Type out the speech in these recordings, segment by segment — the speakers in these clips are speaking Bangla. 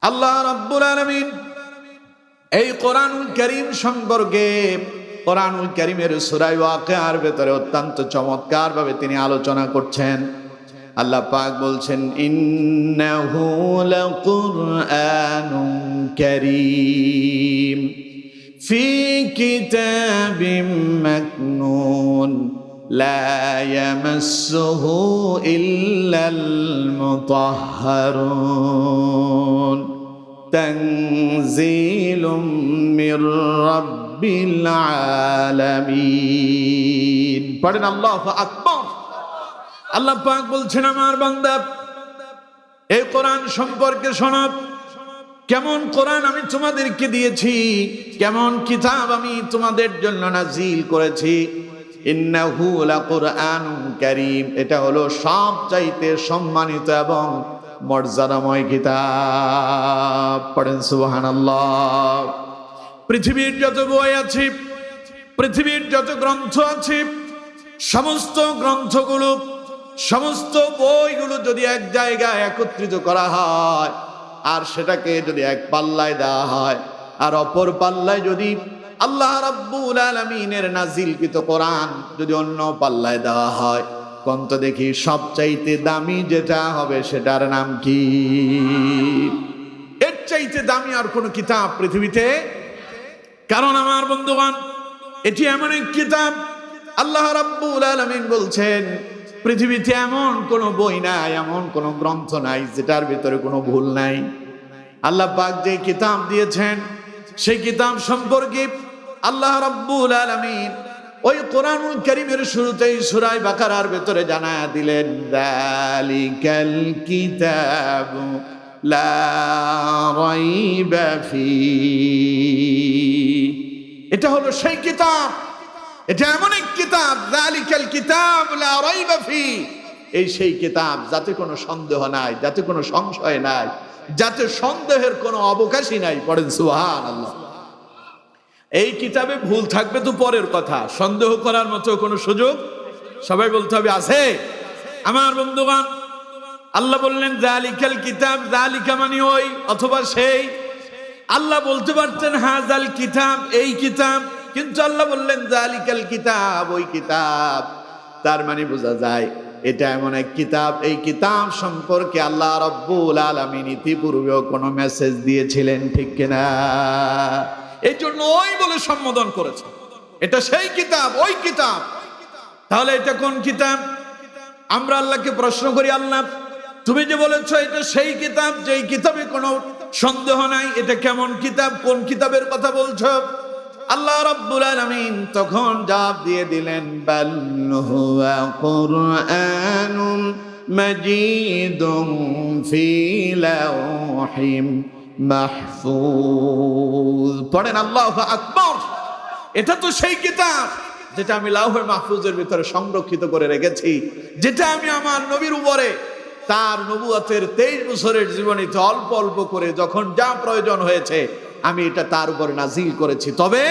আল্লাহ রাব্বুল আলামিন এই কোরআনুল কারীম সম্পর্কে কোরআনুল কারীমের সূরা ওয়াকিয়ার ভিতরে অত্যন্ত চমৎকার ভাবে তিনি আলোচনা করছেন। আল্লাহ পাক বলছেন, ইন্নাহু লাকুরআনুন কারীম ফি কিতাবিম মাকনুন লা ইয়ামাসসুহু ইল্লাল মুতাহহারুন তানজিলুম মির রাব্বিল আলামিন। পড়েন আল্লাহু আকবার। আল্লাহ পাক বলছেন, আমার বান্দা এই কোরআন সম্পর্কে শোনো। কেমন কোরআন আমি তোমাদেরকে দিয়েছি, কেমন কিতাব আমি তোমাদের জন্য নাজিল করেছি। ইন্নাহু লাকুরআনুন কারীম, এটা হলো সবচাইতে সম্মানিত এবং মর্যাদাময় কিতাব। পড়েন সুবহানাল্লাহ। পৃথিবীর যত বই আছে, পৃথিবীর যত গ্রন্থ আছে, সমস্ত গ্রন্থগুলো, সমস্ত বইগুলো যদি এক জায়গায় একত্রিত করা হয় আর সেটাকে যদি এক পাল্লায় দেওয়া হয় আর অপর পাল্লায় যদি আল্লাহ রাব্বুল আলামিনের নাজিলকৃত কোরআন যদি অন্য পাল্লায় দেওয়া হয়, কোন তো দেখি সবচাইতে দামি যেটা হবে সেটার নাম কি? এর চাইতে দামি আর কোন কিতাব পৃথিবীতে? কারণ আমার বন্ধুগণ, এটি এমন এক কিতাব, আল্লাহ রাব্বুল আলামিন বলছেন পৃথিবীতে এমন কোন বই নাই, এমন কোন গ্রন্থ নাই যেটার ভিতরে কোনো ভুল নাই। আল্লাহ পাক যে কিতাব দিয়েছেন সেই কিতাব সম্পর্কে আল্লাহ রাব্বুল আলামিন ওই কোরআনুল কারীমের শুরুতেই সূরা বাকারার ভিতরে জানায়া দিলেন, যালিকাল কিতাবু লা রাইবা ফীহি। এটা হলো সেই কিতাব, এটা এমন এক কিতাব, যালিকাল কিতাব লা রাইবা ফীহি, এই সেই কিতাব যাতে কোনো সন্দেহ নাই, যাতে কোনো সংশয় নাই, যাতে সন্দেহের কোনো অবকাশই নাই। পড়েন সুবহানাল্লাহ। এই কিতাবে ভুল থাকবে তো পরের কথা, সন্দেহ করার মতো কোনো সুযোগ সবাই বলতে হবে আছে? আমার বন্ধুগণ, আল্লাহ বললেন যালিকাল কিতাব, যালিকা মানে ওই অথবা সেই। আল্লাহ বলতে পারতেন হাযাল কিতাব, এই কিতাব, কিন্তু আল্লাহ বললেন যালিকাল কিতাব, ওই কিতাব। তার মানে বোঝা যায় এটা এমন এক কিতাব, এই কিতাব সম্পর্কে আল্লাহ রাব্বুল আলামিন ইতিপূর্বেও কোনো মেসেজ দিয়েছিলেন, ঠিক কিনা? এই জন্য ওই বলে সম্বোধন করেছে, এটা সেই কিতাব, ওই কিতাব। তাহলে এটা কোন কিতাব? আমরা আল্লাহকে প্রশ্ন করি, আল্লাহ তুমি যে বলেছো এটা সেই কিতাব, যেই কিতাবে কোনো সন্দেহ নাই, এটা কেমন কিতাব, কোন কিতাবের কথা বলছো? আল্লাহ রাব্বুল আলামিন তখন জবাব দিয়ে দিলেন, বাল হুয়া কুরআনুম মাজিদুম ফি লাওহিম মাহফুজ। পড়েন আল্লাহু আকবার। এটা তো সেই কিতাব যেটা আমি লাওহে মাহফুজের ভিতরে সংরক্ষিত করে রেখেছি, যেটা আমি আমার নবীর উপরে তার নবুয়তের 23 বছরের জীবনীতে অল্প অল্প করে যখন যা প্রয়োজন হয়েছে আমি এটা তার উপরে নাজিল করেছি। তবে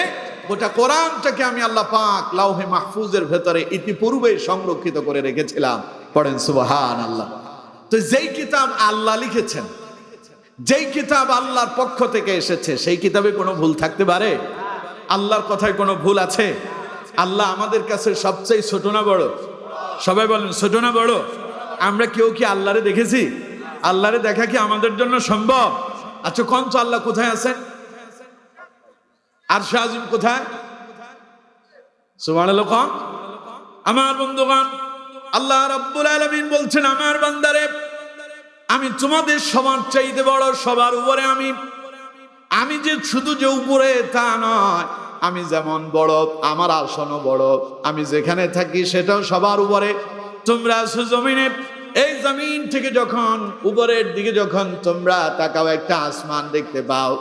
গোটা কোরআনটাকে আমি আল্লাহ পাক লাওহে মাহফুজের ভেতরে ইতিপূর্বে সংরক্ষিত করে রেখেছিলাম। পড়েন সুবহানাল্লাহ। তো যেই কিতাব আল্লাহ লিখেছেন, যেই কিতাব আল্লাহর পক্ষ থেকে এসেছে, সেই কিতাবে কোনো ভুল থাকতে পারে? আল্লাহর কথায় কোনো ভুল আছে? আল্লাহ আমাদের কাছে সবচেয়ে ছোট না বড়? সবাই বলেন ছোট না বড়? আমরা কেউ কি আল্লাহরে দেখেছি? আল্লাহরে দেখা কি আমাদের জন্য সম্ভব? আচ্ছা কোন তো আল্লাহ কোথায় আছেন? আরশে আজিম কোথায়? সুবহানাল্লাহ। কোন? আমার বন্ধুগণ, আল্লাহ রাব্বুল আলামিন বলছেন, আমার বান্দারে আমি তোমাদের সবার চাইতে বড়, সবার উপরে আমি যে শুধু যে উপরে তা নয়, আমি যেমন বড় আমার আসনও বড়, আমি যেখানে থাকি সেটাও সবার উপরে। তোমরা আছো জমিনে, এই জমিন থেকে যখন উপরের দিকে যখন তোমরা তাকাও একটা আসমান দেখতে পাও,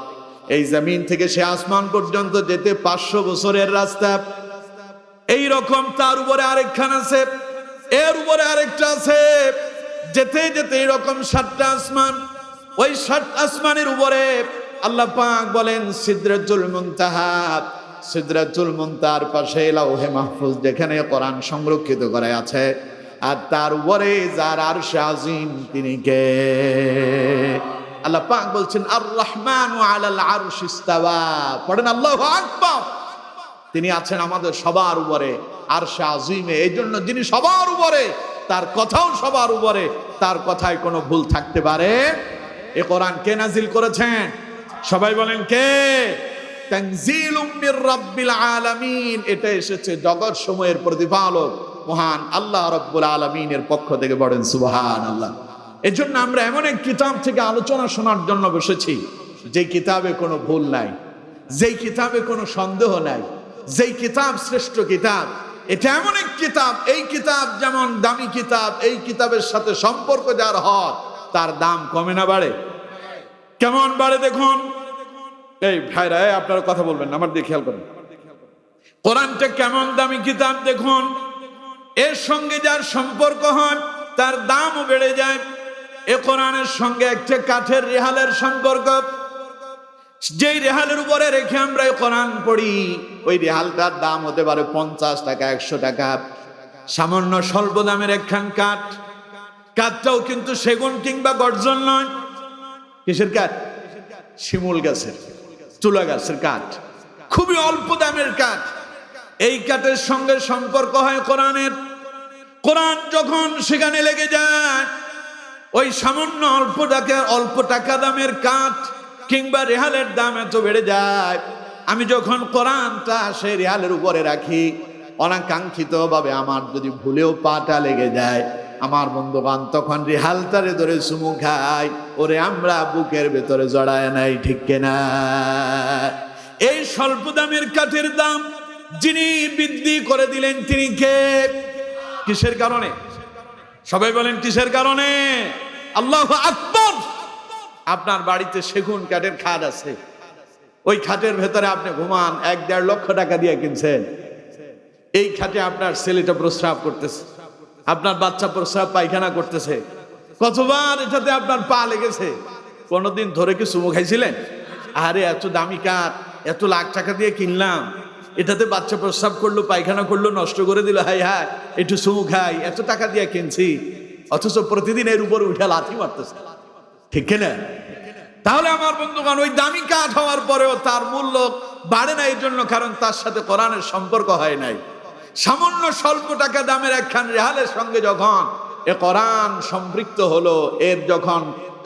এই জমিন থেকে সে আসমান পর্যন্ত যেতে 500 বছরের রাস্তা। এই রকম তার উপরে আরেকখান আছে, এর উপরে আরেকটা আছে, যেতে যেতে এরকম 7টা আসমান। ওই 7 আসমানের উপরে আল্লাহ পাক বলেন সিদরাতুল মুনতাহা, সিদরাতুল মুনতাহার পাশে লাওহে মাহফুজ যেখানে কোরআন সংরক্ষিত করা আছে, আর তার উপরে যার আরশে আজিম তিনি কে? আল্লাহ পাক বলছেন আর রহমান আলাল আরশি ইস্তাওয়া, পড়েন আল্লাহু আকবার। তিনি আছেন আমাদের সবার উপরে আরশে আজিমে। এই জন্য যিনি সবার উপরে, তার কথাও সবার উপরে, তার কথায় কোনো ভুল থাকতে পারে। এ কোরআন কে নাজিল করেছেন? সবাই বলেন কে? তানজিলুম মির রাব্বিল আলামিন। এটা এসেছে জগৎ সমূহের প্রতিপালক মহান আল্লাহ রাব্বুল আলামিনের পক্ষ থেকে। পড়েন সুবহানাল্লাহ। এজন্য আমরা এমন এক কিতাব থেকে আলোচনা শোনার জন্য বসেছি, যে কিতাবে কোনো ভুল নাই, যেই কিতাবে কোনো সন্দেহ নাই, যেই কিতাব শ্রেষ্ঠ কিতাব। এটা এমন এক কিতাব, এই কিতাব যেমন দামি কিতাব, এই কিতাবের সাথে সম্পর্ক যার হয় তার দাম কমে না বাড়ে? কেমন বাড়ে দেখুন। এই ভাইরা, আপনারা কথা বলবেন না, আমার দিকে খেয়াল করেন। কোরআনটা কেমন দামি কিতাব দেখুন। এর সঙ্গে যার সম্পর্ক হয় তার দামও বেড়ে যায়। এ কোরআনের সঙ্গে একটা কাঠের রেহালের সম্পর্ক। যেই রেহালের উপরে রেখে আমরা কোরআন পড়ি, ওই রেহালটার দাম হতে পারে 50 টাকা, 100 টাকা। সামান্য স্বল্প দামের একখান কাঠ, কাঠটাও কিন্তু সেগুন কিংবা গর্জন নয়। কিসের কাঠ? শিমুল গাছের, তুলা গাছের কাঠ, খুবই অল্প দামের কাঠ। এই কাঠের সঙ্গে সম্পর্ক হয় কোরআনের। কোরআন যখন সেখানে লেগে যায়, ওই সামান্য অল্প টাকা দামের কাঠ কিংবা রেহালের দাম এত বেড়ে যায়। আমি যখন কোরআনটা সেই রেহালের উপরে রাখি, অনাকাঙ্ক্ষিত ভাবে আমার যদি ভুলেও পাটা লেগে যায়, আমার বন্ধুগণ তখন রেহালটারে ধরে চুমু খাই, ওরে আমরা বুকের ভেতরে জড়ায় নাই, ঠিক কিনা? এই স্বল্প দামের কাঠের দাম যিনি বৃদ্ধি করে দিলেন, তিনি কে? কিসের কারণে? সবাই বলেন কিসের কারণে? আল্লাহু আকবার। আপনার বাড়িতে সেগুন কাঠের খাট আছে, ওই খাটের ভেতরে আপনি ঘুমান, 1-1.5 লক্ষ টাকা দিয়ে কিনছেন। এই খাটে আপনার ছেলেটা প্রস্রাব করতেছে, আপনার বাচ্চা প্রস্রাব পায়খানা করতেছে। কতবার এটাতে আপনার পা লেগেছে? কোনদিন ধরে কি চুমু খাইছিলেন? আরে এত দামি কাঠ, এত লাখ টাকা দিয়ে কিনলাম, এটাতে বাচ্চা প্রস্রাব করলো, পায়খানা করলো, নষ্ট করে দিল, হাই হাই একটু চুমু খাই, এত টাকা দিয়ে কিনছি। অথচ প্রতিদিন এর উপর উঠে লাথি মারতেছে, ঠিক কিনা? তাহলে আমার বন্ধুগণ, ওই দামি কাঠ হওয়ার পরেও তার মূল্য বাড়ে না। এই জন্য কারণ তার সাথে কোরআনের সম্পর্ক হয় নাই। সামান্য স্বল্প টাকা দামের একখান রেহালের সঙ্গে যখন এ কোরআন সম্পৃক্ত হলো, এর যখন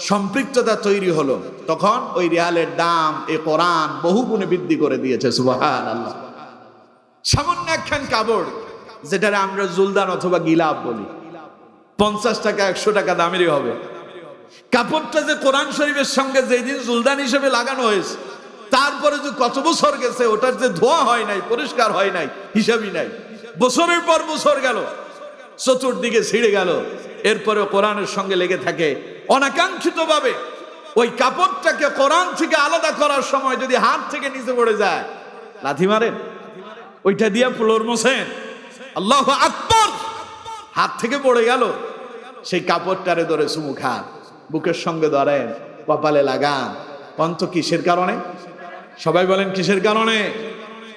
সম্পৃক্ততা তৈরি হলো, তখন ওই রেহালের দাম এ কোরআন বহুগুণে বৃদ্ধি করে দিয়েছে। সুবহানাল্লাহ। সামান্য একখান কাপড়, যেটারে আমরা জুলদান অথবা গিলাপ বলি, 50 টাকা 100 টাকা দামেরই হবে। কাপড়টা যে কোরআন শরীফের সঙ্গে যেদিন জুলদান হিসেবে লাগানো হয়েছে, তারপরে যে কত বছর গেছে, ওটার যে ধোয়া হয় নাই, পরিষ্কার হয় নাই, হিসাবই নাই। বছরের পর বছর গেল, চতুর্দিকে ছিঁড়ে গেল, এরপরে কোরআনের সঙ্গে লেগে থাকে। অনাকাঙ্ক্ষিত ভাবে ওই কাপড়টাকে কোরআন থেকে আলাদা করার সময় যদি হাত থেকে নিচে পড়ে যায়, লাথি মারেন? ওইটা দিয়ে ফ্লোর মোছেন? আল্লাহু আকবার। হাত থেকে পড়ে গেল, সেই কাপড়টারে ধরে চুমু খান, বুকের সঙ্গে ধরেন, কপালে লাগান। অন্ত কিসের কারণে? সবাই বলেন কিসের কারণে?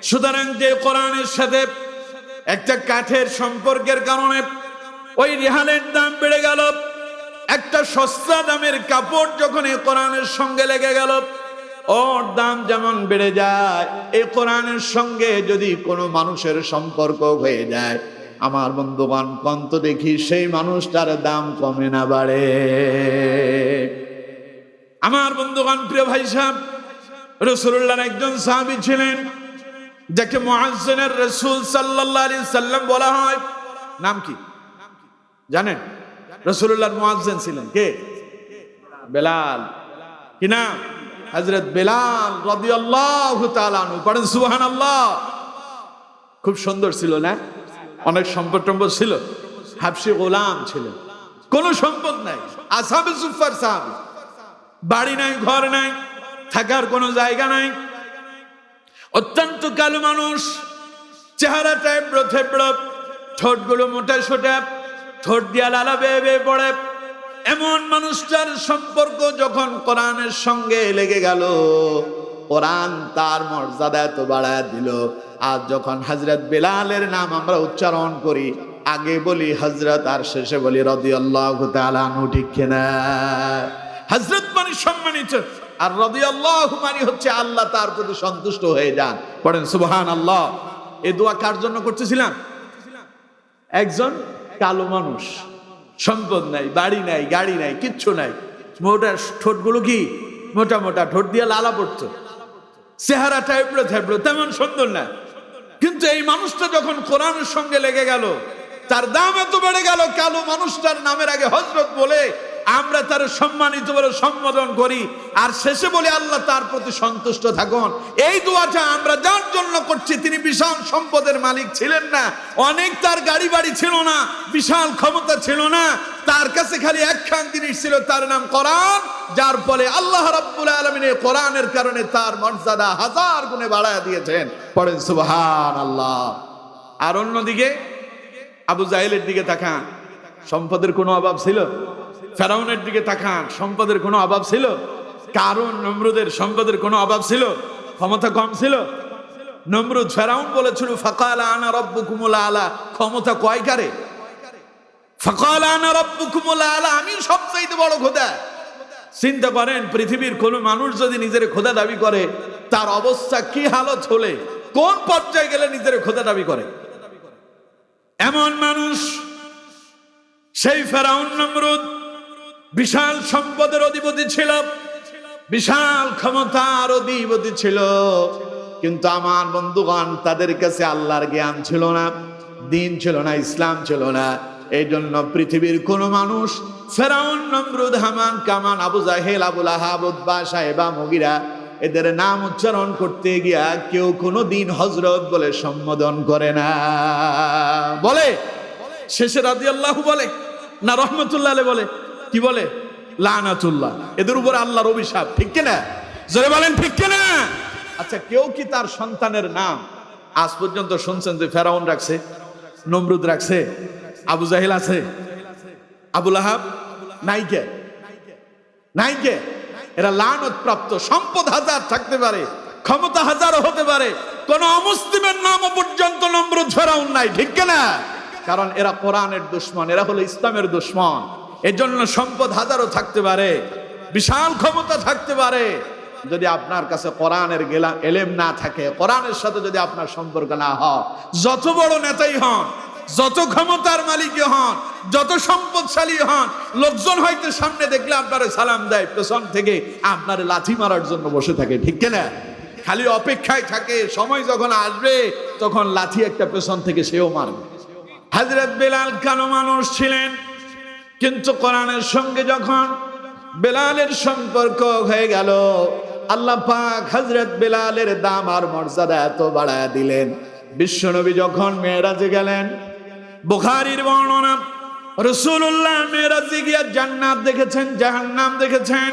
সুতরাং যে কোরআনের সাথে একটা কাঠের সম্পর্কের কারণে ওই রেহালের দাম বেড়ে গেল। একটা সস্তা দামের কাপড় যখন এই কোরআনের সঙ্গে লেগে গেল, ওর দাম যেমন বেড়ে যায়, এই কোরআনের সঙ্গে যদি কোনো মানুষের সম্পর্ক হয়ে যায়, আমার বন্ধুগণ কন্ত দেখি সেই মানুষটার দাম কমে না বাড়ে? আমার বন্ধুগণ, প্রিয় ভাই সাহেব, রাসূলুল্লাহর একজন সাহাবী ছিলেন, যাকে মুআজ্জিনের রাসূল সাল্লাল্লাহু আলাইহি সাল্লাম বলা হয়। নাম কি জানেন? রাসূলুল্লাহর মুআজ্জিন ছিলেন কে? বেলাল। কি নাম? হযরত বেলাল রাদিয়াল্লাহু তাআলা আনহু। পড়েন সুবহানাল্লাহ। খুব সুন্দর ছিল না? অনেক সম্পদ টম্পদ ছিল, হাবশী গোলাম ছিলেন, কোনো সম্পদ নাই, আসহাবে সুফার সাহাবী। বাড়ি নাই, ঘর নাই, থাকার কোনো জায়গা নাই, অত্যন্ত কালো মানুষ, চেহারাটা এবড়ো থেবড়ো, ঠোঁটগুলো মোটা সোটা, ঠোঁট দিয়া লালা বেয়ে বেয়ে পড়ে। এমন মানুষটার সম্পর্ক যখন কোরআনের সঙ্গে লেগে গেল, কোরআন তার মর্যাদা এত বাড়ায় দিল। আর যখন হযরত বেলালের নাম আমরা উচ্চারণ করি, আগে বলি হযরত আর শেষে বলি রাদিয়াল্লাহু তাআলা আনহু, ঠিক কিনা? হযরত মানে সম্মানিত, আর রাদিয়াল্লাহু মানে হচ্ছে আল্লাহ তার প্রতি সন্তুষ্ট হয়ে যান। পড়েন সুবহানাল্লাহ। এই দোয়া কার জন্য করতেছিলাম? একজন কালো মানুষ, সম্পদ নাই, বাড়ি নাই, গাড়ি নাই, কিচ্ছু নাই, মোটা ঠোঁটগুলো কি মোটা মোটা, ঠোঁট দিয়ে লালা পড়তো, চেহারাটা এবড়ো থেবড়ো, তেমন সুন্দর না। কিন্তু এই মানুষটা যখন কোরআনের সঙ্গে লেগে গেল, তার দাম এত বেড়ে গেল, কালো মানুষটার নামের আগে হযরত বলে আমরা তার সম্মানিত বলে সম্বোধন করি, আর শেষে বলে আল্লাহ তার প্রতি সন্তুষ্ট থাকুন। এই দোয়াটা আমরা যার জন্য করছি, তিনি বিশাল সম্পদের মালিক ছিলেন না, অনেক তার গাড়ি বাড়ি ছিল না, বিশাল ক্ষমতা ছিল না, তার কাছে খালি একখান জিনিস ছিল, তার নাম কোরআন, যার ফলে আল্লাহ রাব্বুল আলামিন এই কোরআনের কারণে তার মর্যাদা 1000 গুণে বাড়ায় দিয়েছেন। পড়েন সুবহানাল্লাহ। আর অন্যদিকে আবু জাহেলের দিকে তাকান, সম্পদের কোনো অভাব ছিল? ফেরাউনের দিকে তাকান, সম্পদের কোনো অভাব ছিল? কারণ নমরুদের সম্পদের কোনো অভাব ছিল? ক্ষমতা কম ছিল? নমরুদ ফেরাউন বলেছিল ফাকালা আনা রাব্বুকুমুল আলা, ক্ষমতা কয়কারে? ফাকালা আনা রাব্বুকুমুল আলা, আমি সবচাইতে বড় খোদা। চিন্তা করেন, পৃথিবীর কোন মানুষ যদি নিজের খোদা দাবি করে, তার অবস্থা কি হালত হলে, কোন পর্যায়ে গেলে নিজের খোদা দাবি করে? এমন মানুষ সেই ফেরাউন নমরুদ বিশাল সম্পদের অধিপতি ছিল, বিশাল ক্ষমতার অধিপতি ছিল, কিন্তু আমার বন্ধুগণ তাদের কাছে আল্লাহর জ্ঞান ছিল না, দিন ছিল না, ইসলাম ছিল না। এই জন্য পৃথিবীর কোন মানুষ ফেরাউন, নমরুদ, হামান, কামান, আবু জাহেল, আবু লাহাব, উতবা, সাইবা, মুগিরা, এদের নাম উচ্চারণ করতে গিয়া কেউ কোনোদিন হযরত বলে সম্বোধন করে না। বলে শেষে রাদিয়াল্লাহু বলে না রহমাতুল্লাহ আলাইহি বলে, কি বলে? লানাতুল্লাহ। এদের উপর আল্লাহর অভিশাপ। ঠিক কিনা? জোরে বলেন ঠিক কিনা? আচ্ছা, কেউ কি তার সন্তানের নাম আজ পর্যন্ত শুনছেন যে ফেরাউন রাখছে, নমরুদ রাখছে, আবু জাহেল আছে, আবু লাহাব নাইকে? নাইকে? এরা লানত প্রাপ্ত। সম্পদ 1000 থাকতে পারে, ক্ষমতা 1000 হতে পারে, কোন অমুসলিমের নাম পর্যন্ত নমরুদ ফেরাউন নাই। ঠিক কিনা? কারণ এরা কোরআনের দুশমন, এরা হলো ইসলামের দুশমন। এজন্য সম্পদ 1000 থাকতে পারে, বিশাল ক্ষমতা থাকতে পারে, যদি আপনার কাছে কোরআনের এলেম না থাকে, কোরআনের সাথে যদি আপনার সম্পর্ক না হয়, যত বড় নেতাই হন, যত ক্ষমতার মালিকই হন, যত সম্পদশালী হন, লোকজন হয়তো সামনে দেখলে আপনারে সালাম দেয়, পেছন থেকে আপনারে লাথি মারার জন্য বসে থাকে। ঠিক কিনা? খালি অপেক্ষায় থাকে, সময় যখন আসবে তখন লাথি একটা পেছন থেকে সেও মারবে। হযরত বেলাল কালো মানুষ ছিলেন, কিন্তু কোরআনের সঙ্গে যখন বেলালের সম্পর্ক হয়ে গেল, আল্লাহ পাক হযরত বেলালের দাম আর মর্যাদা এত বাড়ায় দিলেন। বিশ্বনবী যখন মেরাজে গেলেন, বুখারীর বর্ণনা, রাসূলুল্লাহ মেরাজে গিয়ে জান্নাত দেখেছেন, জাহান্নাম দেখেছেন।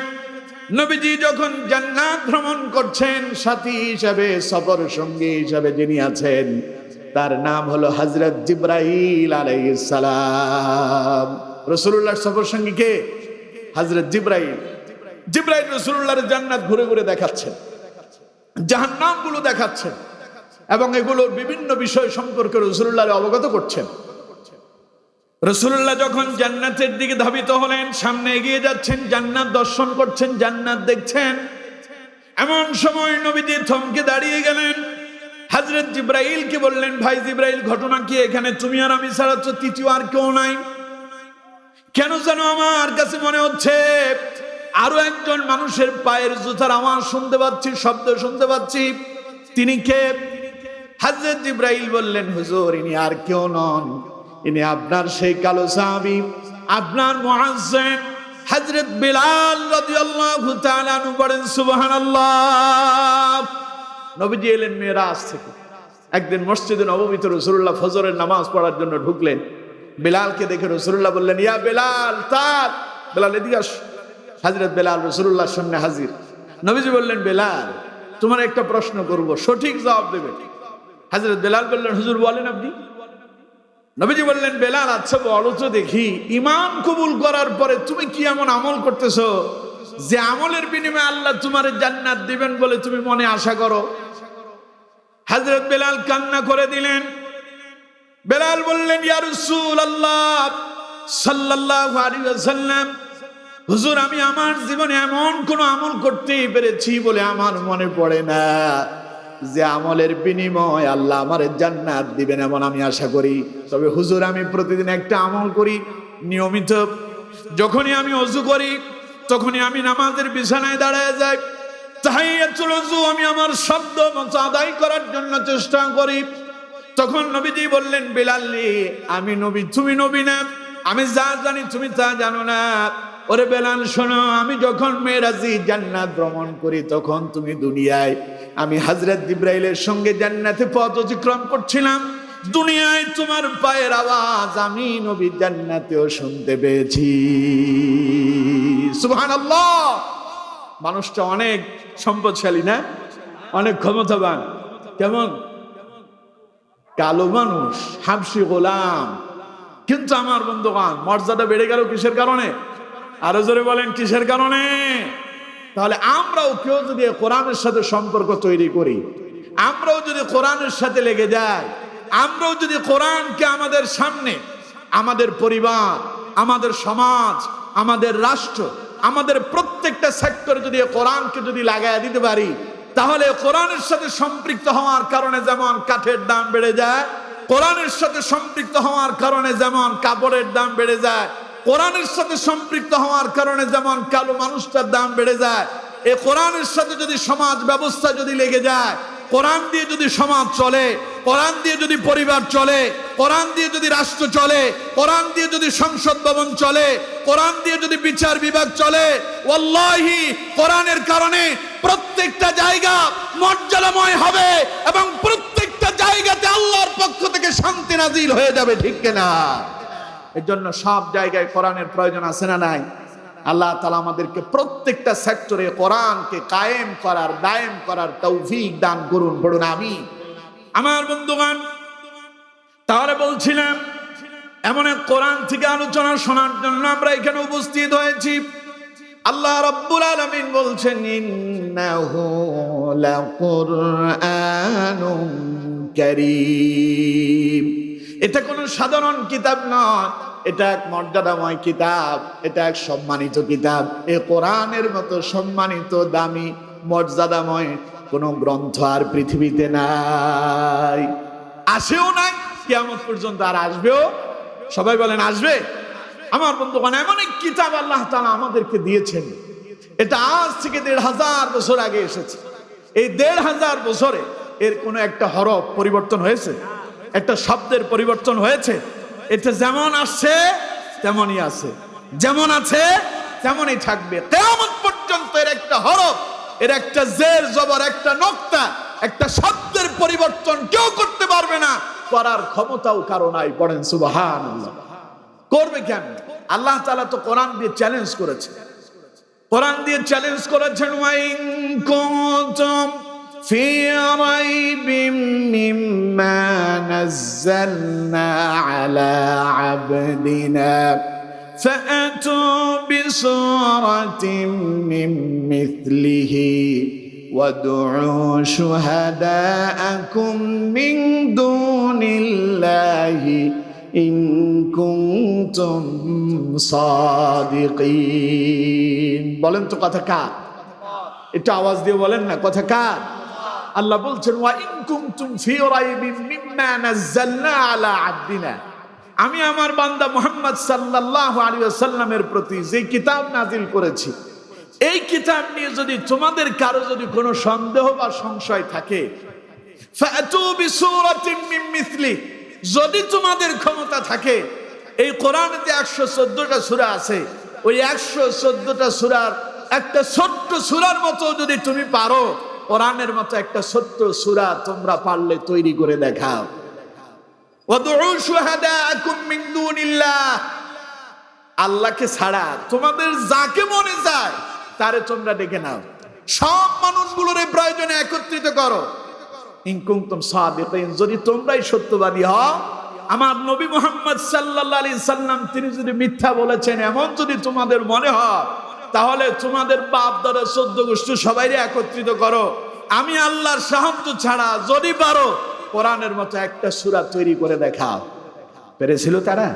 নবীজি যখন জান্নাত ভ্রমণ করছেন, সাথী হিসাবে, সফর সঙ্গী হিসাবে যিনি আছেন, তার নাম হলো হযরত জিবরাইল আলাইহিস সালাম। রাসূলুল্লাহর সফর সঙ্গী কে? হযরত জিবরাইল। জিবরাইল রাসূলুল্লাহর জান্নাত ঘুরে ঘুরে দেখাচ্ছেন, জাহান্নামগুলো দেখাচ্ছেন, এবং এগুলোর বিভিন্ন বিষয় সম্পর্কে রাসূলুল্লাহকে অবগত করছেন। রাসূলুল্লাহ যখন জান্নাতের দিকে ধাবিত হলেন, সামনে এগিয়ে যাচ্ছেন, জান্নাত দর্শন করছেন, জান্নাত দেখছেন, এমন সময় নবীজি থমকে দাঁড়িয়ে গেলেন। হযরত জিবরাইলকে বললেন, ভাই জিবরাইল, ঘটনা কি? এখানে তুমি আর আমি ছাড়া তো তৃতীয় আর কেউ নাই। কেন যেন আমার কাছে মনে হচ্ছে আরো একজন মানুষের পায়ের জুতার আওয়াজ শুনতে পাচ্ছি, শব্দ শুনতে পাচ্ছি। তিনি কে? হযরত জিবরাইল বললেন, হুজুর, ইনি আর কেউ নন, ইনি আপনার সেই কালো সাহাবী, আপনার মুআজ্জিন হযরত বিলাল রাদিয়াল্লাহু তাআলা আনহু। পড়েন সুবহানাল্লাহ। নবীজি এলেন মেরাজ থেকে। একদিন মসজিদে নববীতে রাসূলুল্লাহ ফজরের নামাজ পড়ার জন্য ঢুকলেন। বেলালকে দেখে রাসূলুল্লাহ বললেন, ইয়া বেলাল, তার বেলাল এদিকে আস। হযরত বেলাল রাসূলুল্লাহর সামনে হাজির। নবীজি বললেন, বেলাল, তোমার একটা প্রশ্ন করব, সঠিক জবাব দেবে। হযরত বেলাল বললেন, হুজুর বলেন আপনি। নবীজি বললেন, বেলাল, আচ্ছা বলো তো দেখি, ঈমান কবুল করার পরে তুমি কি এমন আমল করতেছো যে আমলের বিনিময়ে আল্লাহ তোমার জান্নাত দিবেন বলে তুমি মনে আশা করো? হযরত বেলাল কান্না করে দিলেন। বেলাল বললেন, ইয়া রাসূলুল্লাহ সাল্লাল্লাহু আলাইহি ওয়াসাল্লাম, হুজুর আমি আমার জীবনে এমন কোন আমল করতেই পেরেছি বলে আমার মনে পড়ে না যে আমলের বিনিময় আল্লাহ আমার জান্নাত দিবেন এমন আমি আশা করি। তবে হুজুর আমি প্রতিদিন একটা আমল করি নিয়মিত। যখনই আমি ওযু করি তখনই আমি নামাজের বিছানায় দাঁড়ায় যাই, তাহিয়াতুল ওযু আমি আমার শব্দ মতো আদায় করার জন্য চেষ্টা করি। তখন নবীজি বললেন, বেলাল আমি নবী তুমি নবী না, আমি যা জানি তুমি তা জানো না। ওরে বেলাল শোনো, আমি যখন মেরাজি জান্নাত ভ্রমণ করি তখন তুমি দুনিয়ায়, আমি হযরত জিবরাইলের সঙ্গে জান্নাতে পথ অতিক্রম করছিলাম, দুনিয়ায় তোমার পায়ের আওয়াজ আমি নবী জান্নাতেও শুনতে পেয়েছি। সুবহানাল্লাহ। মানুষটা অনেক সম্পদশালী না, অনেক ক্ষমতাবান। কেমন কালো মানুষ, হাবশি গোলাম, কিন্তু আমার বন্ধুগণ মর্যাদা বেড়ে গেল কিসের কারণে? আরো জোরে বলেন কিসের কারণে? তাহলে আমরাও কেউ যদি কোরআনের সাথে সম্পর্ক তৈরি করি, আমরাও যদি কোরআনের সাথে লেগে যাই, আমরাও যদি কোরআনকে আমাদের সামনে, আমাদের পরিবার, আমাদের সমাজ, আমাদের রাষ্ট্র, আমাদের প্রত্যেকটা সেক্টরে যদি কোরআনকে যদি লাগায় দিতে পারি, তাহলে কোরআনের সাথে সম্পৃক্ত হওয়ার কারণে যেমন কাঠের দাম বেড়ে যায়, কোরআনের সাথে সম্পৃক্ত হওয়ার কারণে যেমন কাপড়ের দাম বেড়ে যায়, কোরআনের সাথে সম্পৃক্ত হওয়ার কারণে যেমন কালো মানুষটার দাম বেড়ে যায়, এই কোরআনের সাথে যদি সমাজ ব্যবস্থা যদি লেগে যায়, কোরআন দিয়ে যদি সমাজ চলে, কোরআন দিয়ে যদি পরিবার চলে, কোরআন দিয়ে যদি রাষ্ট্র চলে, কোরআন দিয়ে যদি সংসদ ভবন চলে, কোরআন দিয়ে যদি বিচার বিভাগ চলে, ওয়াল্লাহি কোরআনের কারণে প্রত্যেকটা জায়গা মর্যাদাময় হবে এবং প্রত্যেকটা জায়গাতে আল্লাহর পক্ষ থেকে শান্তি নাজিল হয়ে যাবে, ঠিক কিনা? এর জন্য সব জায়গায় কোরআনের প্রয়োজন আছে না নাই? আল্লাহ তাআলা আমাদেরকে প্রত্যেকটা সেক্টরে কোরআনকে কায়েম করার, দায়েম করার তৌফিক দান করুন, বলুন আমিন। আমার বন্ধুগণ, তাহলে বলছিলাম এমন এক কোরআন থেকে আলোচনা শোনার জন্য আমরা এখানে উপস্থিত হয়েছি। আল্লাহ রাব্বুল আলামিন বলছেন, ইন্নাহু লাকুরআনুন কারীম। এটা কোনো সাধারণ কিতাব নয়, এটা এক মর্যাদাময় কিতাব, এটা এক সম্মানিত কিতাব। এই কোরআনের মতো সম্মানিত, দামি, মর্যাদাময় কোন গ্রন্থ আর পৃথিবীতে নাই, আসেও নাই, কিয়ামত পর্যন্ত আর আসবেও। সবাই বলেন আসবে। আমার বন্ধুগণ, এমন এক কিতাব আল্লাহ তাআলা আমাদেরকে দিয়েছেন, এটা আজ থেকে ১৫০০ বছর আগে এসেছে। এই ১৫০০ বছরে এর কোনো একটা হরফ পরিবর্তন হয়েছে? একটা শব্দের পরিবর্তন হয়েছে? এটা যেমন আসছে তেমনই আছে, যেমন আছে তেমনই থাকবে কিয়ামত পর্যন্ত। এর একটা হরফ, এর একটা জের জবর, একটা নোক্তা, একটা শব্দের পরিবর্তন কেউ করতে পারবে না, করার ক্ষমতাও কারো নাই। পড়েন সুবহানাল্লাহ। করবে কেন? আল্লাহ তাআলা তো কোরআন দিয়ে চ্যালেঞ্জ করেছে, কোরআন দিয়ে চ্যালেঞ্জ করেছেন, ওয়াইন কুনতুম ফি রাইবিম মিম্মা নাযালনা আলা আবদিনা ফাআতু বিসূরাতিম মিন মিথলিহি ওয়াদউ শুহাদাআকুম মিন দুনিল্লাহি ইন কুনতুম সাদিকিন। বলেন তো কথা কার? এটা আওয়াজ দিয়ে বলেন না, কথা কার? আল্লাহ বলছেন, ওয়া ইন কুনতুম ফি রাইবিম মিম্মা নাযালনা আলা আবদিনা। আমি আমার বান্দা মুহাম্মদ সাল্লাল্লাহু আলাইহি ওয়াসাল্লামের প্রতি যে কিতাব নাজিল করেছি, এই কিতাব নিয়ে যদি তোমাদের কারো যদি কোনো সন্দেহ বা সংশয় থাকে, ফাআতু বিসূরাতিম মিন মিথলি, যদি তোমাদের ক্ষমতা থাকে, এই কোরআনেতে 114টা সূরা আছে, ওই 114টা সূরার একটা ছোট্ট সূরার মতো যদি তুমি পারো, কোরআনের মতো একটা ছোট্ট সূরা তোমরা পারলে তৈরি করে দেখাও। ওয়াদউ শুহাদাআকুম মিন দুনিল্লাহ, আল্লাহকে ছাড়া তোমাদের যাকে মনে যায় তারে তোমরা ডেকে নাও, সব মানুষগুলোর প্রয়োজনে একত্রিত করো। ইন কুনতুম সাদিকিন, যদি তোমরাই সত্যবাদী হও, আমার নবী মুহাম্মদ সাল্লাল্লাহু আলাইহি সাল্লাম তিনি যদি মিথ্যা বলেছেন এমন যদি তোমাদের মনে হয়, তাহলে তোমাদের বাপ দাদা 14 গোষ্ঠী সবাইরে একত্রিত করো। আমি আল্লাহর সাহায্য ছাড়া যদি পারো কোরআনের মতো একটা সূরা তৈরি করে দেখাও। পেরেছিল তারা?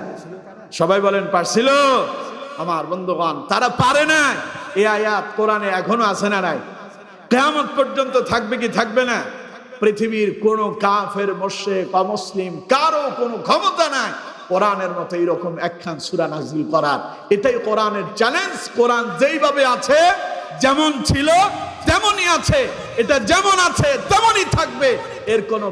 সবাই বলেন পারছিল? আমার বন্ধুগণ, তারা পারে না। এই আয়াত কোরআনে এখনো আছে না নাই? কিয়ামত পর্যন্ত থাকবে কি থাকবে না? পৃথিবীর কোন কাফের, মুশরিক, অমুসলিম কারো কোনো ক্ষমতা নাই কোরআনের মতো এরকম একখান সূরা নাযিল করার। এটাই কোরআনের চ্যালেঞ্জ। কোরআন যেইভাবে আছে, যেমন ছিল তেমনই আছে, এটা যেমন আছে তেমনই থাকবে, এর কোনো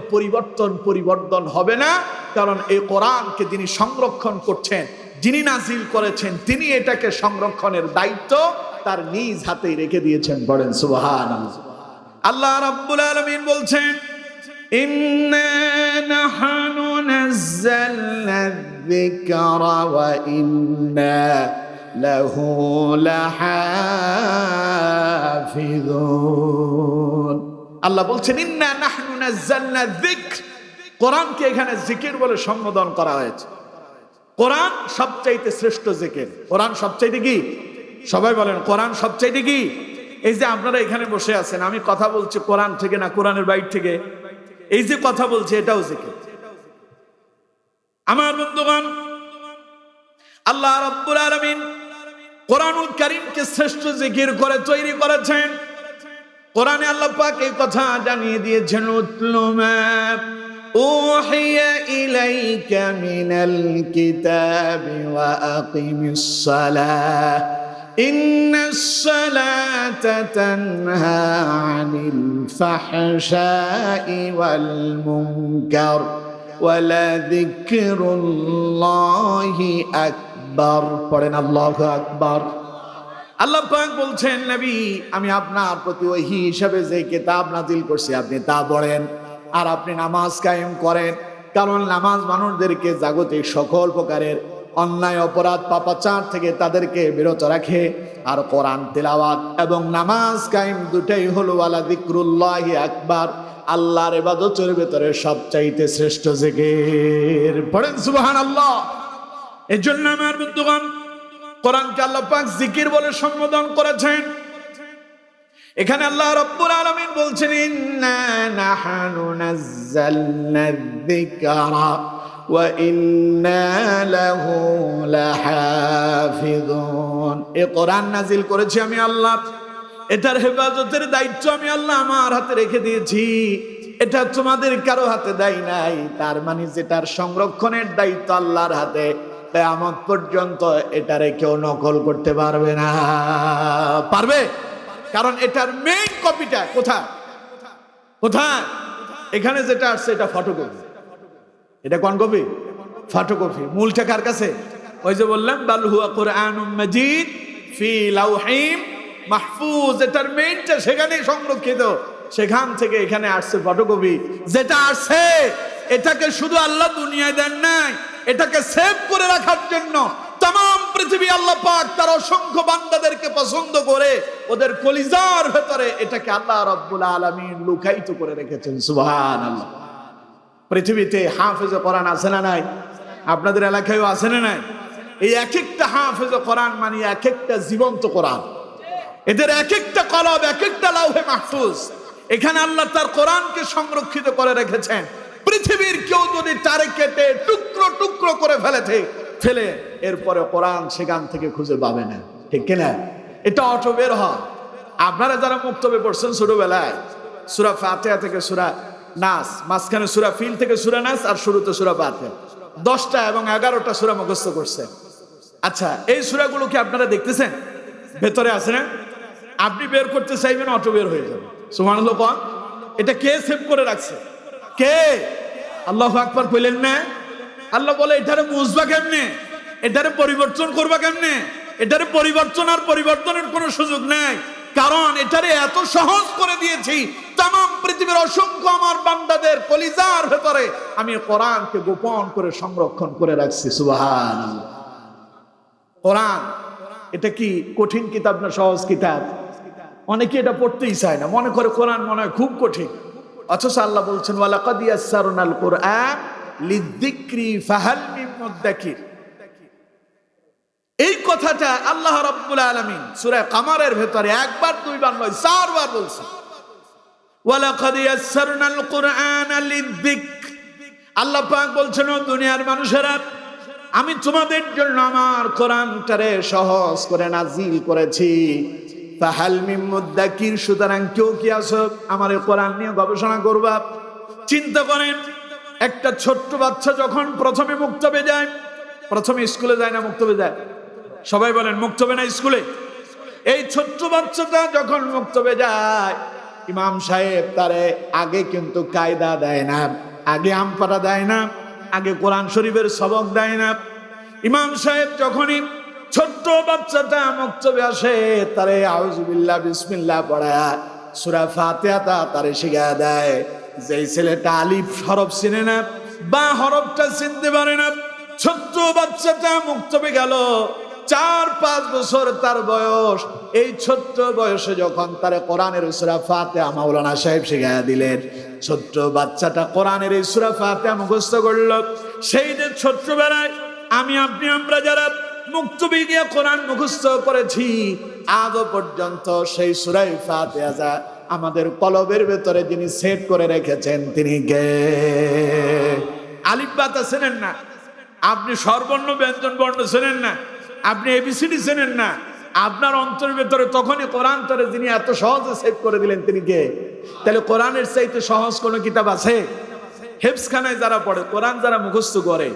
পরিবর্তন হবে না। কারণ এই কোরআনকে যিনি সংরক্ষণ করছেন, যিনি নাযিল করেছেন, তিনি এটাকে সংরক্ষণের দায়িত্ব তার নিজ হাতেই রেখে দিয়েছেন। বলেন সুবহানাল্লাহ। আল্লাহ রাব্বুল আলামিন বলছেন, ইন্না নাহনু নাযালনা যিকরা ওয়া ইন্না লাহু লাহাফিযুন। আল্লাহ বলছেন, ইন্না নাহনু নাযালনা যিকর। কোরআনকে এখানে জিকির বলে সম্বোধন করা হয়েছে। কোরআন সবচাইতে শ্রেষ্ঠ জিকির। কোরআন সবচাইতে কি? সবাই বলেন, কোরআন সবচাইতে কি? এই যে আপনারা এখানে বসে আছেন, আমি কথা বলছি কোরআন থেকে না কোরআনের বাইরে থেকে? এই যে কথা বলছি এটাও জিকির। আমার বন্ধুগণ, আল্লাহ রাব্বুল আলামিন কোরআনুল কারীমকে শ্রেষ্ঠ জিকির করে তৈরি করেছেন। কোরআনে আল্লাহ পাক এই কথা জানিয়ে দিয়েছেন, উতলু মা উহিয়া ইলাইকা মিনাল কিতাবি ওয়া আকিমিস সালাহ ইন্নাস সালাতা তানহা আনিল ফাহশাই ওয়াল মুনকার ওয়ালা যিকরুল্লাহি আকবার। পড়েন আল্লাহু আকবার। আল্লাহ পাক বলছেন, নবী আমি আপনার প্রতি ওহী হিসাবে যে কিতাব নাযিল করছি আপনি তা পড়েন আর আপনি নামাজ কায়েম করেন। কারণ নামাজ মানুষদেরকে জাগতিক সকল প্রকারের অন্যায়, অপরাধ, পাপাচার থেকে তাদেরকে বিরত রাখে। আর কোরআন তিলাওয়াত এবং নামাজ কায়েম দুটাই হলো ওয়ালা যিকরুল্লাহি আকবার, আল্লাহর ইবাদতের ভিতরে সবচাইতে শ্রেষ্ঠ জিকির। পড়েন সুবহানাল্লাহ। এজন্য আমার বন্ধুগণ, কোরআনকে আল্লাহ পাক জিকির বলে সম্বোধন করেছেন। এখানে আল্লাহ রাব্বুল আলামিন বলছেন, ইন্না নাহনু নাযালনা যিকরা ওয়া ইন্না লাহু লাহাফিযুন। এই কোরআন নাযিল করেছি আমি আল্লাহ, এটার হেফাজতের দায়িত্ব আমি আল্লাহ আমার হাতে রেখে দিয়েছি। এটা তোমাদের কারো হাতে দেই নাই। তার মানে যেটার সংরক্ষণের দায়িত্ব আল্লাহর হাতে, কিয়ামত পর্যন্ত এটারে কেউ নকল করতে পারবে না। পারবে? কারণ এটার মেইন কপিটা কোথায়? কোথায়? এখানে যেটা আসছে এটা ফটোকপি। এটা কোন কপি? ফটোকপি। মূলটা কার কাছে? ওই যে বললাম, বাল হুয়া কুরআনুম মাজিদ ফি লাউহিম মাহফুজ। এটার মেইনটা সেখানেই সংরক্ষিত, সেখান থেকে এখানে আসছে ফটোকপি। যেটা আসছে এটাকে শুধু আল্লাহ দুনিয়ায় দেন নাই, এটাকে সেভ করে রাখার জন্য तमाम পৃথিবী আল্লাহ পাক তার অসংখ্য বান্দাদেরকে পছন্দ করে ওদের কলিজার ভেতরে এটাকে আল্লাহ রাব্বুল আলামিন লুকায়িত করে রেখেছেন। সুবহানাল্লাহ। পৃথিবীতে হাফেজে কোরআন আছে না নাই? আপনাদের এলাকায়ও আছে না নাই? এই এক একটা হাফেজে কোরআন মানে এক একটা জীবন্ত কোরআন। এদের এক একটা কলব, এক একটা লাউহে মাহফুজ। এখানে আল্লাহ তার কোরআনকে সংরক্ষিত করে রেখেছেন। পৃথিবীর কেউ যদি তারে কেটে টুকরো টুকরো করে ফেলে এরপরে কোরআন সেখান থেকে খুঁজে পাবে না। ঠিক কিনা? এটা অটো বের হয়। আপনারা যারা মুক্তবে পড়ছেন ছোটবেলায়, সূরা ফাতিহা থেকে সূরা নাস, মাঝখানে সূরা ফিল থেকে সূরা নাস, আর শুরুতে সূরা ফাতিহা, 10টা এবং 11টা সূরা মুখস্থ করছেন। আচ্ছা, এই সূরাগুলো কি আপনারা দেখতেছেন? ভেতরে আছে না? আপনি বের করতে চাইবেন, অটো বের হয়ে যাবে। সুবহানাল্লাহ। কোন? এটা কে সেভ করে রাখছে? কে? আল্লাহু আকবার কইলেন না? আল্লাহ বলে এটারে মুছবা কেমনে, এটারে পরিবর্তন করবা কেমনে? এটারে পরিবর্তন আর পরিবর্তনের কোনো সুযোগ নাই, কারণ এটারে এত সহজ করে দিয়েছি। तमाम পৃথিবীর অসংখ্য আমার বান্দাদের কলিজার ভেতরে আমি কোরআনকে গোপন করে সংরক্ষণ করে রাখছি। সুবহানাল্লাহ। কোরআন এটা কি কঠিন কিতাব না সহজ কিতাব? অনেকে এটা পড়তেই চায় না, মনে করে কোরআন মনে হয় খুব কঠিন। অথচ আল্লাহ বলছেন, ওয়ালাকাদ ইয়াসসারনাল কুরআন লিযিকরি ফাহাল মিন মুদ্দাকির। এই কথাটা আল্লাহ রাব্বুল আলামিন সূরা কামারের ভেতরে একবার, দুইবার নয়, 4 বার বলছেন। ওয়ালাকাদ ইয়াসসারনাল কুরআন লিযিকর। আল্লাহ পাক বলছেন, ও দুনিয়ার মানুষেরা, আমি তোমাদের জন্য আমার কোরআনটারে সহজ করে নাজিল করেছি। ফাহাল মিন মুদ্দাকির, সুতরাং কেউ কি আছো আমার এই কোরআন নিয়ে গবেষণা করবা? চিন্তা করেন, একটা ছোট্ট বাচ্চা যখন প্রথমে মুক্তবে যায়, প্রথমে স্কুলে যায় না মুক্তবে যায়? সবাই বলেন মুক্তবে না স্কুলে? এই ছোট্ট বাচ্চাটা যখন মুক্তবে যায়, ইমাম সাহেব তারে আগে কিন্তু কায়দা দেয় না, আগে আমপাটা দেয় না, আগে কোরআন শরীফের সবক দেয় না। ইমাম সাহেব যখনই ছোট্ট বাচ্চাটা মুক্তবে আসে, তারে আউযুবিল্লাহ বিসমিল্লাহ পড়ায় সূরা ফাতিহাটা তারে শিখিয়ে দেয়। যেই ছেলেটা আলিফ হরফ চিনে না, বা হরফটা চিনতে পারে না, ছোট্ট বাচ্চাটা মুক্তবে গেল, 4-5 বছর তার বয়স। এই ছোট্ট বয়সে যখন তারে কোরআনের সূরা ফাতিহা মাওলানা সাহেব শিখিয়ে দিলেন, ছোট্ট বাচ্চাটা কোরআনের এই সূরা ফাতিহা মুখস্থ করল। সেই যে ছোট্টবেলায় আমরা যারা মুক্তবি গিয়ে কোরআন মুখস্থ করেছি, আজও পর্যন্ত সেই সূরা ফাতিহা যা আমাদের কলবের ভেতরে যিনি সেট করে রেখেছেন তিনি কে? আলিফ বাতা চেনেন না আপনি, স্বরবর্ণ ব্যঞ্জন বর্ণ চেনেন না আপনি, এবিসিডি চেনেন না, আপনার অন্তরের ভেতরে তখনই কোরআন তারে যিনি এত সহজে সেভ করে দিলেন তিনি কে? তাহলে কোরআনের চাইতে সহজ কোনো কিতাব আছে? হেফজখানায় যারা পড়ে, কোরআন যারা মুখস্থ করে,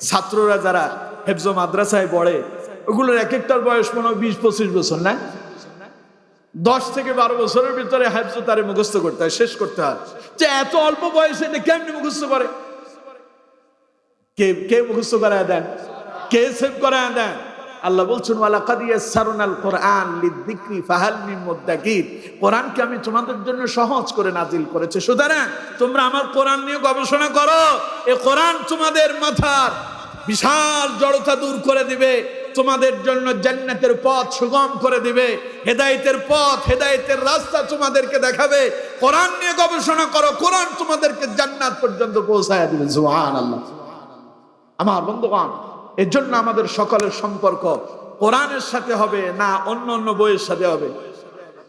ছাত্ররা যারা হেফজ মাদ্রাসায় পড়ে, ওগুলোর এক একটার বয়স মনে হয় 20-25 বছর, না 10 থেকে 12 বছরের ভিতরে হেফজ তারে মুখস্থ করতে হয়, শেষ করতে হয়। যে এত অল্প বয়সে এটা কেমনি মুখস্থ করে? কে মুখস্থ করায় দেন? কে সেভ করায় দেন? আল্লাহ বলছেন ওয়ালাকাদ ইয়াসসারনাল কোরআন লিযিকরি ফাহাল মিন মুদ্দাকির, কোরআনকে আমি তোমাদের জন্য সহজ করে নাজিল করেছি, সুতরাং তোমরা আমার কোরআন নিয়ে গবেষণা করো। এই কোরআন তোমাদের মাথার বিশাল জড়তা দূর করে দিবে, তোমাদের জন্য জান্নাতের পথ সুগম করে দিবে, হেদায়েতের পথ, হেদায়েতের রাস্তা তোমাদেরকে দেখাবে। কোরআন নিয়ে গবেষণা করো, কোরআন তোমাদেরকে জান্নাত পর্যন্ত পৌঁছায় দিবে। সুবহানাল্লাহ। আমার বন্ধুগণ, এর জন্য আমাদের সকলের সম্পর্ক কোরআনের সাথে হবে না অন্য অন্য বইয়ের সাথে হবে?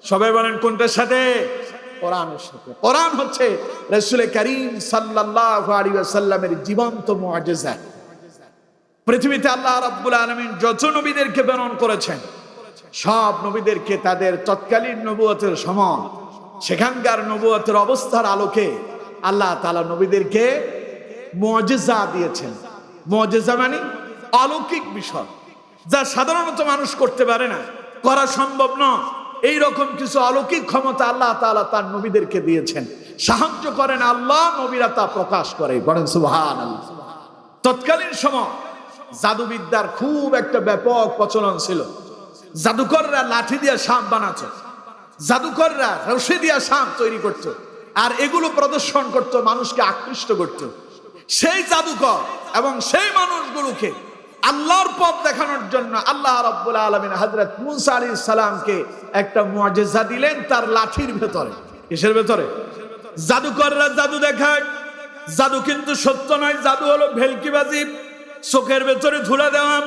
সবাই বলেন কোনটার সাথে? কোরআনের সাথে। কোরআন হচ্ছে রাসূল করিম সাল্লাল্লাহু আলাইহি ওয়াসাল্লামের জীবন্ত মুআজিজা। পৃথিবীতে আল্লাহ রাব্বুল আলামিন যত নবীদেরকে প্রেরণ করেছেন, সব নবীদেরকে তাদের তৎকালীন নবুয়তের সময় সেখানকার নবুয়তের অবস্থার আলোকে আল্লাহ তাআলা নবীদেরকে মুআজিজা দিয়েছেন। মুআজিজা মানে অলৌকিক বিষয়, যা সাধারণত মানুষ করতে পারে না, করা সম্ভব নয়। এইরকম কিছু অলৌকিক ক্ষমতা আল্লাহ তাআলা তার নবীদেরকে দিয়েছেন। সাহায্য করেন আল্লাহ, নবীরা তা প্রকাশ করে। বলেন সুবহানাল্লাহ। তৎকালীন সময় জাদুবিদ্যার খুব একটা ব্যাপক প্রচলন ছিল। জাদুকররা লাঠি দিয়ে সাপ বানাতো, জাদুকররা রশি দিয়ে সাপ তৈরি করত, আর এগুলো প্রদর্শন করত, মানুষকে আকৃষ্ট করত। সেই জাদুকর এবং সেই মানুষগুলোকে আল্লাহর পথ দেখানোর জন্য আল্লাহ রাব্বুল আলামিন হযরত মূসা আলাইহিস সালামকে একটা মুআজিজা দিলেন তার লাঠির ভেতরে। কিসের ভেতরে? জাদুকররা জাদু দেখায়, জাদু কিন্তু সত্য নয়, জাদু হলো ভেলকিবাজি, চোখের ভেতরে ধুলা দেওয়া।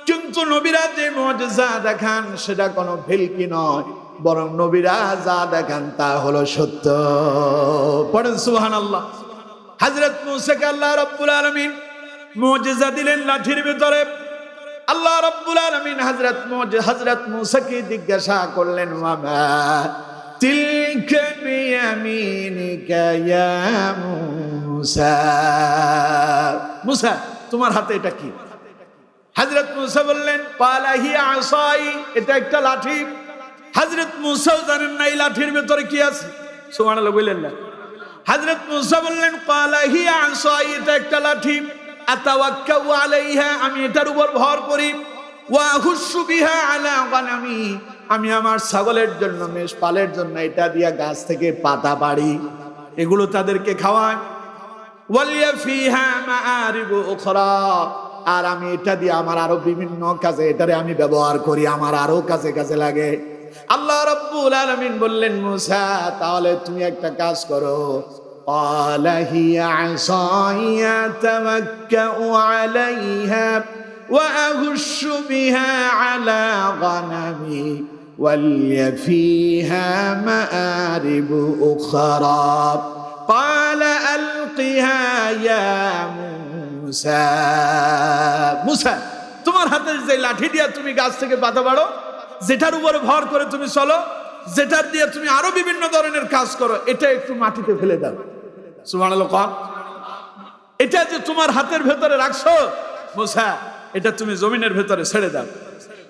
কিন্তু নবীরা যে মুআজিজা দেখান সেটা কোনো ভেলকি নয়, বরং নবীরা যা দেখান তা হলো সত্য। পড়েন সুবহানাল্লাহ। হযরত মূসাকে আল্লাহ রাব্বুল আলামিন মুআজিজা দিলেন লাঠির ভিতরে। আল্লাহ রাব্বুল আলামিন হযরত মূসাকে জিজ্ঞাসা করলেন, ওয়ামা তিলকা বিয়ামিনিকা ইয়া মূসা, মূসা তোমার হাতে এটা কি? হযরত মূসা বললেন, ক্বালা হিয়া আসাই, এটা একটা লাঠি। হযরত মূসাও জানেন না এই লাঠির ভিতরে কি আছে। সুবহানাল্লাহ বললেন না। হযরত মূসা বললেন, ক্বালা হিয়া আসাই, এটা একটা লাঠি। আতাওয়াক্কাউ আলাইহা, আমি এটার উপর ভর করি। ওয়া আহুশু বিহা আলা গানামি, আমি আমার ছাগলের জন্য, মেষ পালের জন্য এটা দিয়া গাছ থেকে পাতা পাড়ি, এগুলো তাদেরকে খাওয়ায়। ওয়ালিয়া ফিহা মাআরিবু উখরা, আর আমি এটা দিয়ে আমার আরো বিভিন্ন কাজে এটারে আমি ব্যবহার করি, আমার আরো কাজে কাজে লাগে। আল্লাহ রাব্বুল আলামিন বললেন, মূসা তাহলে তুমি একটা কাজ করো। ক্বালা হিয়া আসাইয়া তাওয়াক্কাউ আলাইহা ওয়া আহুশু বিহা আলা গানামি ওয়ালিয়া ফিহা মাআরিবু উখরা ক্বালা আলকিহা ইয়া মুসা মুসা, তোমার হাতের যে লাঠি দিয়া তুমি গাছ থেকে পাতা বাড়ো, যেটার উপরে ভর করে তুমি চলো, যেটার দিয়ে তুমি আরো বিভিন্ন ধরনের কাজ করো, এটা একটু মাটিতে ফেলে দাও। সুবহানাল্লাহ। এটা যে তোমার হাতের ভেতরে রাখছো মুসা, এটা তুমি জমিনের ভেতরে ছেড়ে দাও।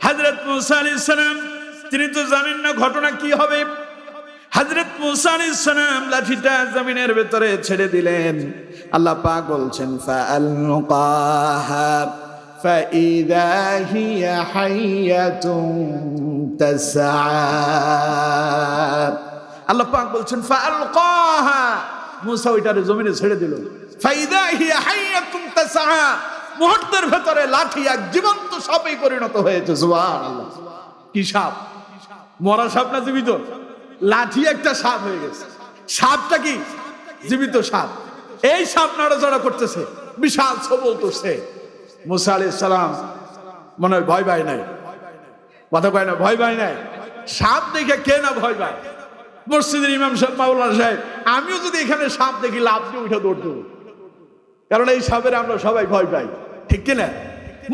হযরত মুসা আলাইহিস সালাম তিনি তো জানেন না ঘটনা কি হবে। হযরত মুসা আলাইহিস সালাম লাঠিটা জমিনের ভেতরে ছেড়ে দিলেন। আল্লাহ পাক বলছেন ফাআলকাহা ফাইযা হিয়া হাইয়াতুন তাসআ। আল্লাহ পাক বলছেন ফাআলকাহা, মুসা ওইটারে জমিনে ছেড়ে দিল। ফাইযা হিয়া হাইয়াতুন তাসআ, মুহূর্তের ভেতরে লাঠি এক জীবন্ত সাপে পরিণত হয়েছে। সুবহানাল্লাহ। কি সাপ? মরা সাপ না জীবিত? লাঠি একটা সাপ হয়ে গেছে। সাপটা কি? জীবিত সাপ। এই সাপ নড়াচড়া করতেছে, বিশাল সবল তুলছে। মুসা আলাইহিস সালাম মনে হয় ভয় পায় নাই, কথা কয় না, ভয় পায় নাই। সাপ দেখে কে না ভয় পায়? মসজিদের ইমাম সাহেব, মাওলানা সাহেব, আমিও যদি এখানে সাপ দেখি লাফ দিয়ে উঠে দৌড় দেবো, কারণ এই সাপের আমরা সবাই ভয় পাই, ঠিক কিনা?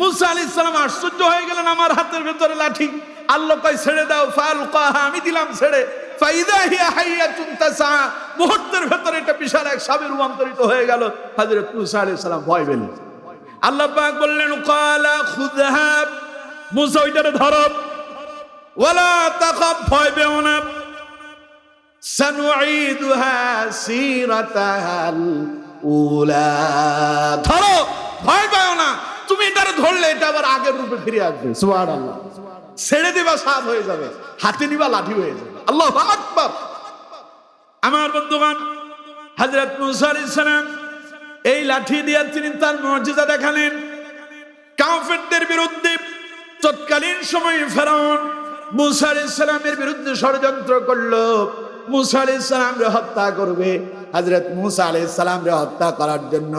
মুসা আলাইহিস সালাম আশ্চর্য হয়ে গেলেন, আমার হাতের ভেতরে লাঠি, আল্লাহ কয় ছেড়ে দাও, ফালকাহা, আমি দিলাম ছেড়ে, ফাইযা হিয়া হাইয়াতুন তাসআ, মুহূর্তের ভেতরে এটা বিশাল এক সাপে রূপান্তরিত হয়ে গেল। হযরত মুসা আলাইহিস সালাম ভয় পেলেন। আল্লাহ পাক বললেন ক্বালা খুযহা, মুসা ওইটারে ধরো, ওয়ালা তাখাফ, ভয় পেও না, সানুঈদুহা সিরাতাহাল উলা, ধরো, ভয় পাও না, তুমি এটারে ধরলে এটা আবার আগের রূপে ফিরে আসবে। সুবহানাল্লাহ। ছেড়ে দিবা সাপ হয়ে যাবে, হাতে নিবা লাঠি হয়ে যাবে। আল্লাহু আকবার। আমার বন্ধুগণ, হযরত মুসা আলাইহিস সালাম এই লাঠি দিয়ে তিনি তার মুজিজা দেখালেন। কাফেরদের বিরুদ্ধে তৎকালীন সময়ে ফেরাউন মুসা আলাইহিস সালামের বিরুদ্ধে ষড়যন্ত্র করলো, মুসা আলাইহিস সালামকে হত্যা করবে। হযরত মুসা আলাইহিস সালামকে হত্যা করার জন্য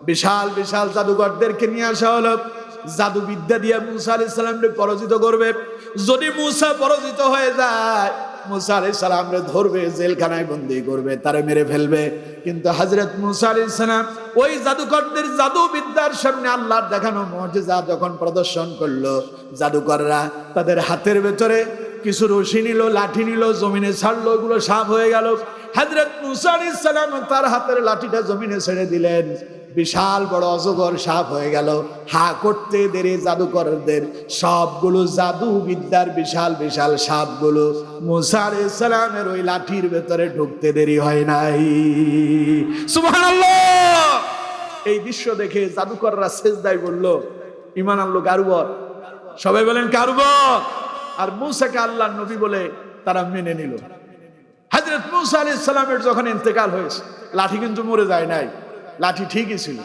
বিশাল বিশাল জাদুকরদেরকে নিয়ে আসা হলো। জাদু বিদ্যা দিয়ে মুসা আলাইহিস সালামকে পরাজিত করবে। যদি মুসা পরাজিত হয়ে যায়, মুসা আলাইহিস সালামকে ধরবে, জেলখানায় বন্দী করবে, তারে মেরে ফেলবে। কিন্তু হযরত মুসা আলাইহিস সালাম ওই জাদুকরদের জাদু বিদ্যার সামনে আল্লাহর দেখানো মুজিজা যখন প্রদর্শন করলো, জাদুকররা তাদের হাতের ভেতরে কিছু রশি নিল, লাঠি নিল, জমিনে ছাড়লো, ওগুলো সাপ হয়ে গেল। হযরত মুসা আলাইহিস সালাম তার হাতের লাঠিটা জমিনে ছেড়ে দিলেন, বিশাল বড় অজগর সাপ হয়ে গেল। হা করতে দেরি জাদুকরদের সবগুলো জাদু বিদ্যার বিশাল বিশাল সাপগুলো মুসা আলাইহিস সালামের ওই লাঠির ভেতরে ঢুকতে দেরি হয় নাই। সুবহানাল্লাহ। এই দৃশ্য দেখে জাদুকররা সিজদায় বলল, ঈমান আনলো কারুবর, সবাই বলেন কারুবর। আর মুসাকে আল্লাহর নবী বলে তারা মেনে নিল। হযরত মুসা আলাইহিস সালামের যখন ইন্তেকাল হয়েছে, লাঠি কিন্তু মরে যায় নাই, লাঠি ঠিকই ছিল।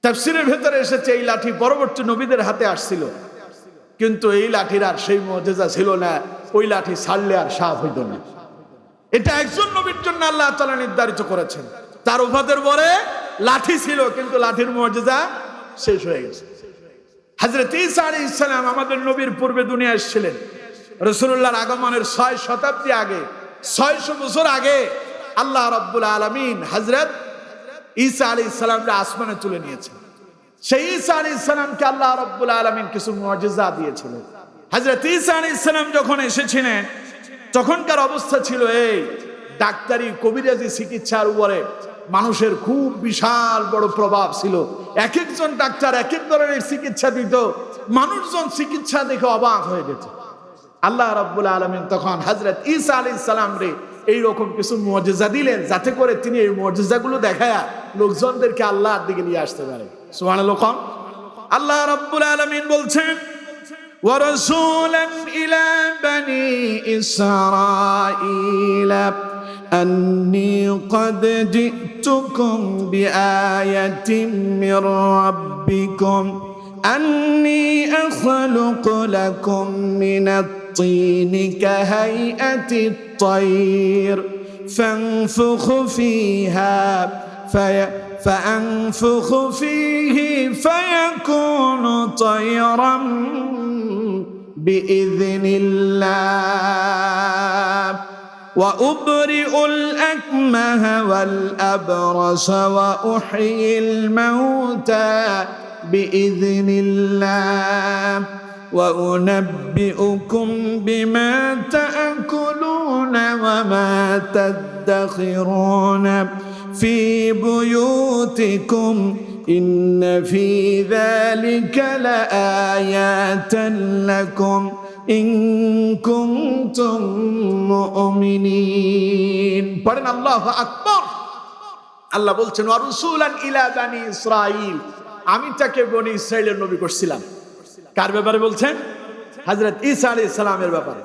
তাফসীরের ভেতরে এসেছে এই লাঠি পরবর্তী নবীদের হাতে আসছিল, কিন্তু এই লাঠির আর সেই মুজিজা ছিল না, ওই লাঠি ছাড়লে আর সাপ হইত না। এটা একজন নবীর জন্য আল্লাহ তাআলা নির্ধারিত করেছেন। তার উফাতের পরে লাঠি ছিল, কিন্তু লাঠির মুজিজা শেষ হয়ে গেছে। হযরত ঈসা আলাইহিস সালাম আমাদের নবীর পূর্বে দুনিয়ায় এসেছিলেন। রাসূলুল্লাহর আগমনের 6 শতাব্দী আগে, 600 বছর আগে আল্লাহ রাব্বুল আলামিন হযরত ঈসা আলাইহিস সালামকে আসমানে তুলে নিয়েছেন। সেই ঈসা আলাইহিস সালামকে আল্লাহ রাব্বুল আলামিন কিছু মুজিজা দিয়েছিলেন। হযরত ঈসা আলাইহিস সালাম যখন এসেছিলেন, তখনকার অবস্থা ছিল এই, ডাক্তারি কবিরাজি চিকিৎসার উপরে মানুষের খুব বিশাল বড় প্রভাব ছিল। এক একজন ডাক্তার এক এক ধরনের চিকিৎসা দিত, মানুষজন চিকিৎসা দেখে অবাক হয়ে যেত। আল্লাহ রাব্বুল আলামিন তখন হযরত ঈসা আলাইহিস সালাম রে এইরকম কিছু মুজিজা দিলেন, যাতে করে তিনি এই মুজিজাগুলো দেখায়া লোকজনদেরকে আল্লাহর দিকে নিয়ে আসতে পারে। সুবহানাল্লাহ। আল্লাহ রাব্বুল আলামিন বলছেন, ওয়া রাসূলান ইলা বানি ইসরাঈলা আন্নী ক্বাদ জিতুকুম বিআয়াতিন মির রাব্বিকুম আন্নী আখলুকু লাকুম মিনাত الطين كهيئة الطير فانفخ فيها فأنفخ فيه فيكون طيرا بإذن الله وأبرئ الأكمه والأبرص وأحيي الموتى بإذن الله وأنبئكم بما تأكلون وما تدخرون في بيوتكم إن في ذلك لآيات لكم إن كنتم مؤمنين পড়েন আল্লাহু আকবার। আল্লাহ বলছেন ওয়া রাসূলান ইলা বানি ইসরাঈল, আমি তাকে বনি ইসরাইলের নবী করছিলাম। কার ব্যাপারে বলছেন? হযরত ঈসা আলাইহিস সালামের ব্যাপারে।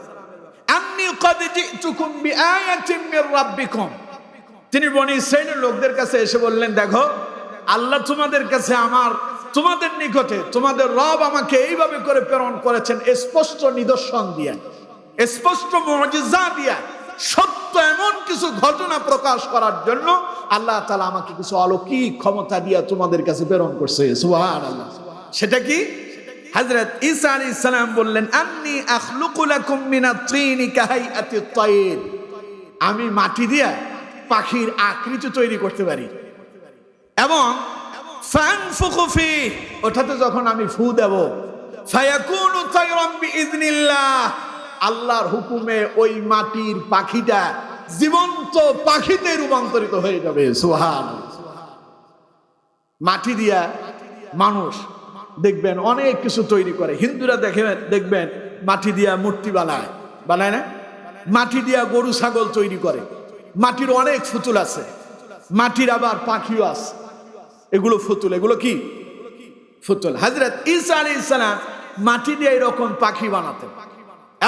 আন্নী ক্বাদ জিতুকুম বিআয়াতিন মির রাব্বিকুম, তিনি বনি ইসরাইলের লোকদের কাছে এসে বললেন, দেখো আল্লাহ তোমাদের কাছে তোমাদের নিকটে তোমাদের রব আমাকে এইভাবে করে প্রেরণ করেছেন, স্পষ্ট নিদর্শন দিয়া, স্পষ্ট মুজিজা দিয়া, সত্য এমন কিছু ঘটনা প্রকাশ করার জন্য আল্লাহ তাআলা আমাকে কিছু অলৌকিক ক্ষমতা দিয়া তোমাদের কাছে প্রেরণ করছে। সুবহানাল্লাহ। সেটা কি? হযরত ঈসা আলাইহিস সালাম বললেন, আন্নী আখলুকু লাকুম মিনাত তিনি কাহাইআতিত তায়র, আমি মাটি দিয়া পাখির আকৃতি তৈরি করতে পারি এবং ফানফুখু ফি, ওটাতে যখন আমি ফু দেব, ফায়াকুনু তায়রাম বিইজনিল্লাহ, আল্লাহর হুকুমে ওই মাটির পাখিটা জীবন্ত পাখিতে রূপান্তরিত হয়ে যাবে। সুবহানাল্লাহ। মাটি দিয়া মানুষ দেখবেন অনেক কিছু তৈরি করে। হিন্দুরা দেখবেন মাটি দিয়া মূর্তি বানায় না? মাটি দিয়া গরু ছাগল তৈরি করে। মাটির অনেক ফুতুল আছে, মাটির আবার পাখিও আছে। এগুলো ফুতুল, এগুলো কি ফুতুল। হযরত ঈসা আলাইহিস সালাম মাটি দিয়ে এরকম পাখি বানাতেন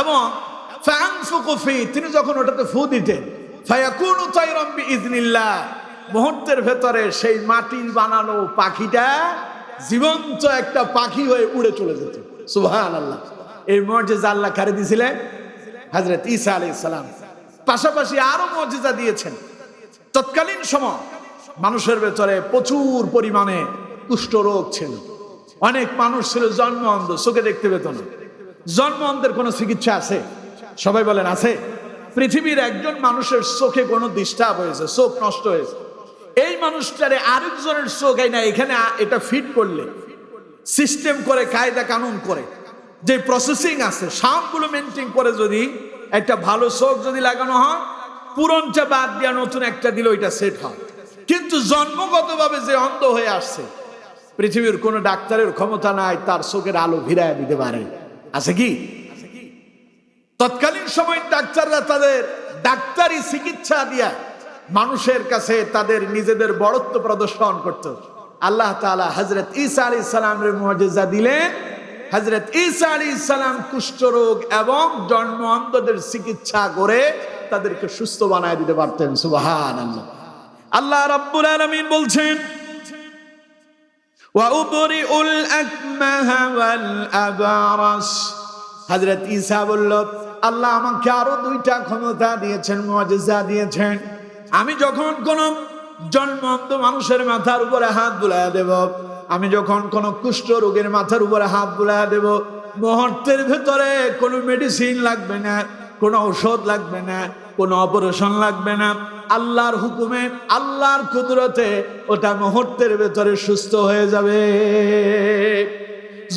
এবং ফানফুকু ফি, তিনি যখন ওটাতে ফু দিতেন, ফায়াকুনু তায়রাম বিইজনিল্লাহ, মুহূর্তের ভেতরে সেই মাটির বানানো পাখিটা জীবন্ত একটা পাখি হয়ে উড়ে চলে যেত। সুবহানাল্লাহ। এই মুজিজা আল্লাহ কারে দিয়েছিলেন? হযরত ঈসা আলাইহিস সালাম। পাশাপাশি আরো মুজিজা দিয়েছেন। তৎকালীন সময় মানুষের ভেতরে প্রচুর পরিমাণে কুষ্ঠ রোগ ছিল। অনেক মানুষ ছিল জন্ম অন্ধ, চোখে দেখতে পেত না। জন্ম অন্ধের কোনো চিকিৎসা আছে? সবাই বলেন আছে? পৃথিবীর একজন মানুষের চোখে কোনো ডিস্টার্ব হয়েছে, চোখ নষ্ট হয়েছে, এই মানুষটারে আরেকজনের চোখ না এখানে এটা ফিট করলে সিস্টেম করে, কায়দা কানুন করে, যে প্রসেসিং আছে সবগুলো মেনটেন করে যদি একটা ভালো চোখ যদি লাগানো হয়, পুরনটা বাদ দিয়া নতুন একটা দিলে ওইটা সেট হয়। কিন্তু জন্মগতভাবে যে অন্ধ হয়ে আসছে, পৃথিবীর কোন ডাক্তারের ক্ষমতা নাই তার চোখের আলো ভিড়ায় দিতে পারে। আছে কি? তৎকালীন সময় ডাক্তাররা তাদের ডাক্তারি চিকিৎসা দিয়া মানুষের কাছে তাদের নিজেদের বড়ত্ব প্রদর্শন করত। আল্লাহ তাআলা হযরত ঈসা আলাইহিস সালামের মুজিজা দিলেন। হযরত ঈসা আলাইহিস সালাম কুষ্ঠরোগ এবং জন্ম অন্ধদের চিকিৎসা করে তাদেরকে সুস্থ বানায় দিতে পারতেন। সুবহানাল্লাহ। আল্লাহ রাব্বুল আলামিন বলছেন, ওয়া উবরিউল আকমাহা ওয়াল আবরাস, হযরত ঈসা বলল, আল্লাহ আমাকে আরো দুইটা ক্ষমতা দিয়েছেন, মুজিজা দিয়েছেন। আমি যখন কোন জন্মন্ত মানুষের মাথার উপরে হাত বুলায়া দেব, আমি যখন কোন কুষ্ঠ রোগের মাথার উপরে হাত বুলায়া দেব, মুহূর্তের ভেতরে কোনো মেডিসিন লাগবে না, কোনো ঔষধ লাগবে না, কোনো অপারেশন লাগবে না। আল্লাহর হুকুমে, আল্লাহর কুদরতে ওটা মুহূর্তের ভেতরে সুস্থ হয়ে যাবে।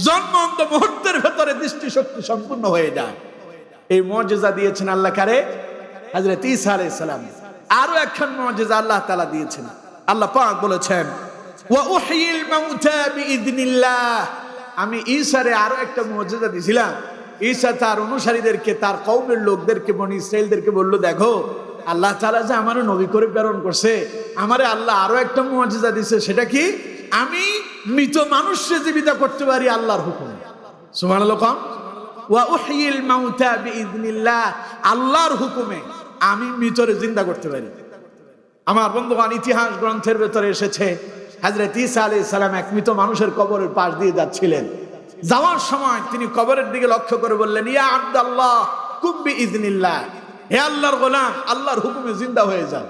জন্মন্ত মুহূর্তের ভেতরে দৃষ্টিশক্তি সম্পূর্ণ হয়ে যায়। এই মুজিজা দিয়েছেন আল্লাহ কারে? হযরত ঈসা আলাইহিস সালাম। আরো একখান মুজিজা আল্লাহ তাআলা দিয়েছেন। আল্লাহ পাক বলেছেন, ওয়া উহয়িল মাউতা বিইذনিল্লাহ, আমি ঈসারে আরো একটা মুজিজা দিয়েছিলাম। ঈসা তার অনুসারীদেরকে, তার কওমের লোকদেরকে, বনি ইসরাইলদেরকে বলল, দেখো আল্লাহ তাআলা যে আমারে নবী করে প্রেরণ করছে, আমারে আল্লাহ আরো একটা মুজিজা দিয়েছে। সেটা কি? আমি মৃত মানুষকে জীবিত করতে পারি আল্লাহর হুকুমে। সুবহানাল্লাহ। ওয়া উহয়িল মাউতা বিইذনিল্লাহ, আল্লাহর হুকুমে আমি মৃতরে জিন্দা করতে পারি। আমার বন্ধুগণ, ইতিহাস গ্রন্থের ভেতরে এসেছে হযরত ঈসা আলাইহিস সালাম এক মৃত মানুষের কবরের পাশ দিয়ে যাচ্ছিলেন। যাওয়ার সময় তিনি কবরের দিকে লক্ষ্য করে বললেন, ইয়া আব্দাল্লাহ কুম বিইذনিল্লাহ, হে আল্লাহর গোলাম, আল্লাহর হুকুমে জিন্দা হয়ে যান।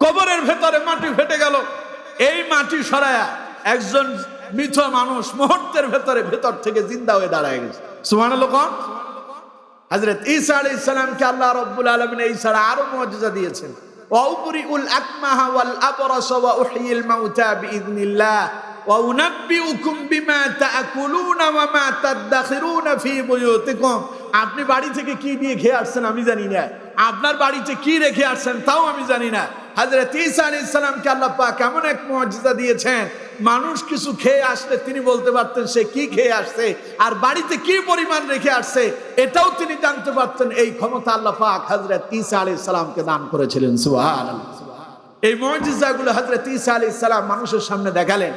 কবরের ভেতরে মাটি ফেটে গেল। এই মাটি সরায়া একজন মৃত মানুষ মুহূর্তের ভেতর থেকে জিন্দা হয়ে দাঁড়ায় গেছে। সুবহানাল্লাহ। হযরত ঈসা আলাইহিস সালামকে আল্লাহ রাব্বুল আলামিন এই ছাড়া আরো মুআজিজা দিয়েছেন। ওয়া উবরিউল আকমাহা ওয়াল আবরাসা ওয়া উহয়িল মাউতা বিইذনিল্লাহ ওয়া উনাব্বিউকুম বিমা তাআকুলুনা ওয়া মা তাদাখিরুনা ফি বুয়ুতিকুম। আপনি বাড়ি থেকে কি দিয়ে খেয়ে আসছেন আমি জানি না, আপনার বাড়িতে কি রেখে আসছেন তাও আমি জানি না। হযরত ঈসা আলাইহিস সালামকে আল্লাহ পাক এমন এক মুআজিজা দিয়েছেন, মানুষ কিছু খেয়ে আসলে তিনি বলতে পারতেন সে কি খেয়ে আসছে আর বাড়িতে কি পরিমাণ রেখে আসছে এটাও তিনি জানতে পারতেন। এই ক্ষমতা আল্লাহ পাক হযরত ঈসা আলাইহিস সালামকে দান করেছিলেন। সুবহানাল্লাহ। এই মুআজিজাগুলো হযরত ঈসা আলাইহিস সালাম মানুষের সামনে দেখালেন।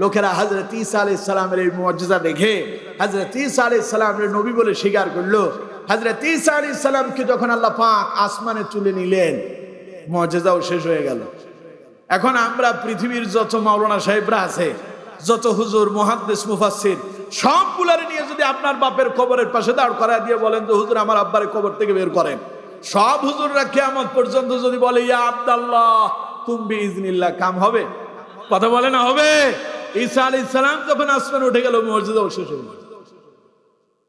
লোকেরা হযরত ঈসা আলাইহিস সালামের এই মুআজিজা দেখে হযরত ঈসা আলাইহিস সালামের নবী বলে স্বীকার করলো। হযরত ঈসা আলাইহিস সালামকে যখন আল্লাহ পাক আসমানে তুলে নিলেন, মুআজিজাও শেষ হয়ে গেল। এখন আমরা পৃথিবীর যত মাওলানা সাহেবরা আছে, যত হুজুর, মুহাদ্দিস, মুফাসসির সবগুলারে নিয়ে যদি আপনার বাপের কবরের পাশে দাঁড় করায় দিয়ে বলেন যে হুজুর আমার আব্বার কবর থেকে বের করেন, সব হুজুররা কিয়ামত পর্যন্ত যদি বলে ইয়া আব্দুল্লাহ কুম বিইذনিল্লাহ, কাম হবে? কথা বলে না হবে? ঈসা আলাইহিস সালাম যখন আসমানে উঠে গেল, মুআজিজাও শেষ হয়ে গেল।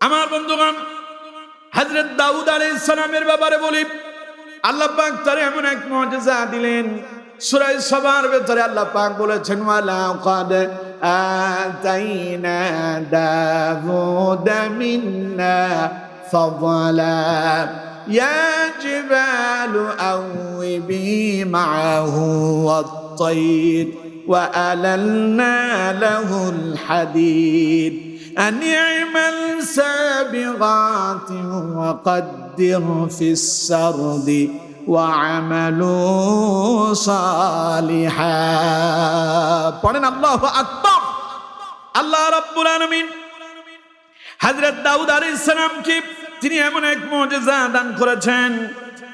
আমার বন্ধুগণ, হযরত দাউদ আলাইহিস সালামের ব্যাপারে বলি, আল্লাহ পাক তারে এমন এক মুআজিজা দিলেন। সূরা সাবার ভিতরে আল্লাহ পাক বলেছেন ওয়ালা ক্বাদ আতাইনা দাউদা মিন্না ফাদলা ইয়া জিবালু আওবি মাআহু ওয়াত-তাইর ওয়া আলালনা লাহুল হাদীদ আন ই'মাল সাবিগাতিন ওয়া قدر في السرد وعملوا صالحا। পড়েন আল্লাহু আকবার। আল্লাহ রাব্বুল আলামিন হযরত দাউদ আলাইহিস সালামকে তিনি এমন এক মুআজিজা দান করেছেন।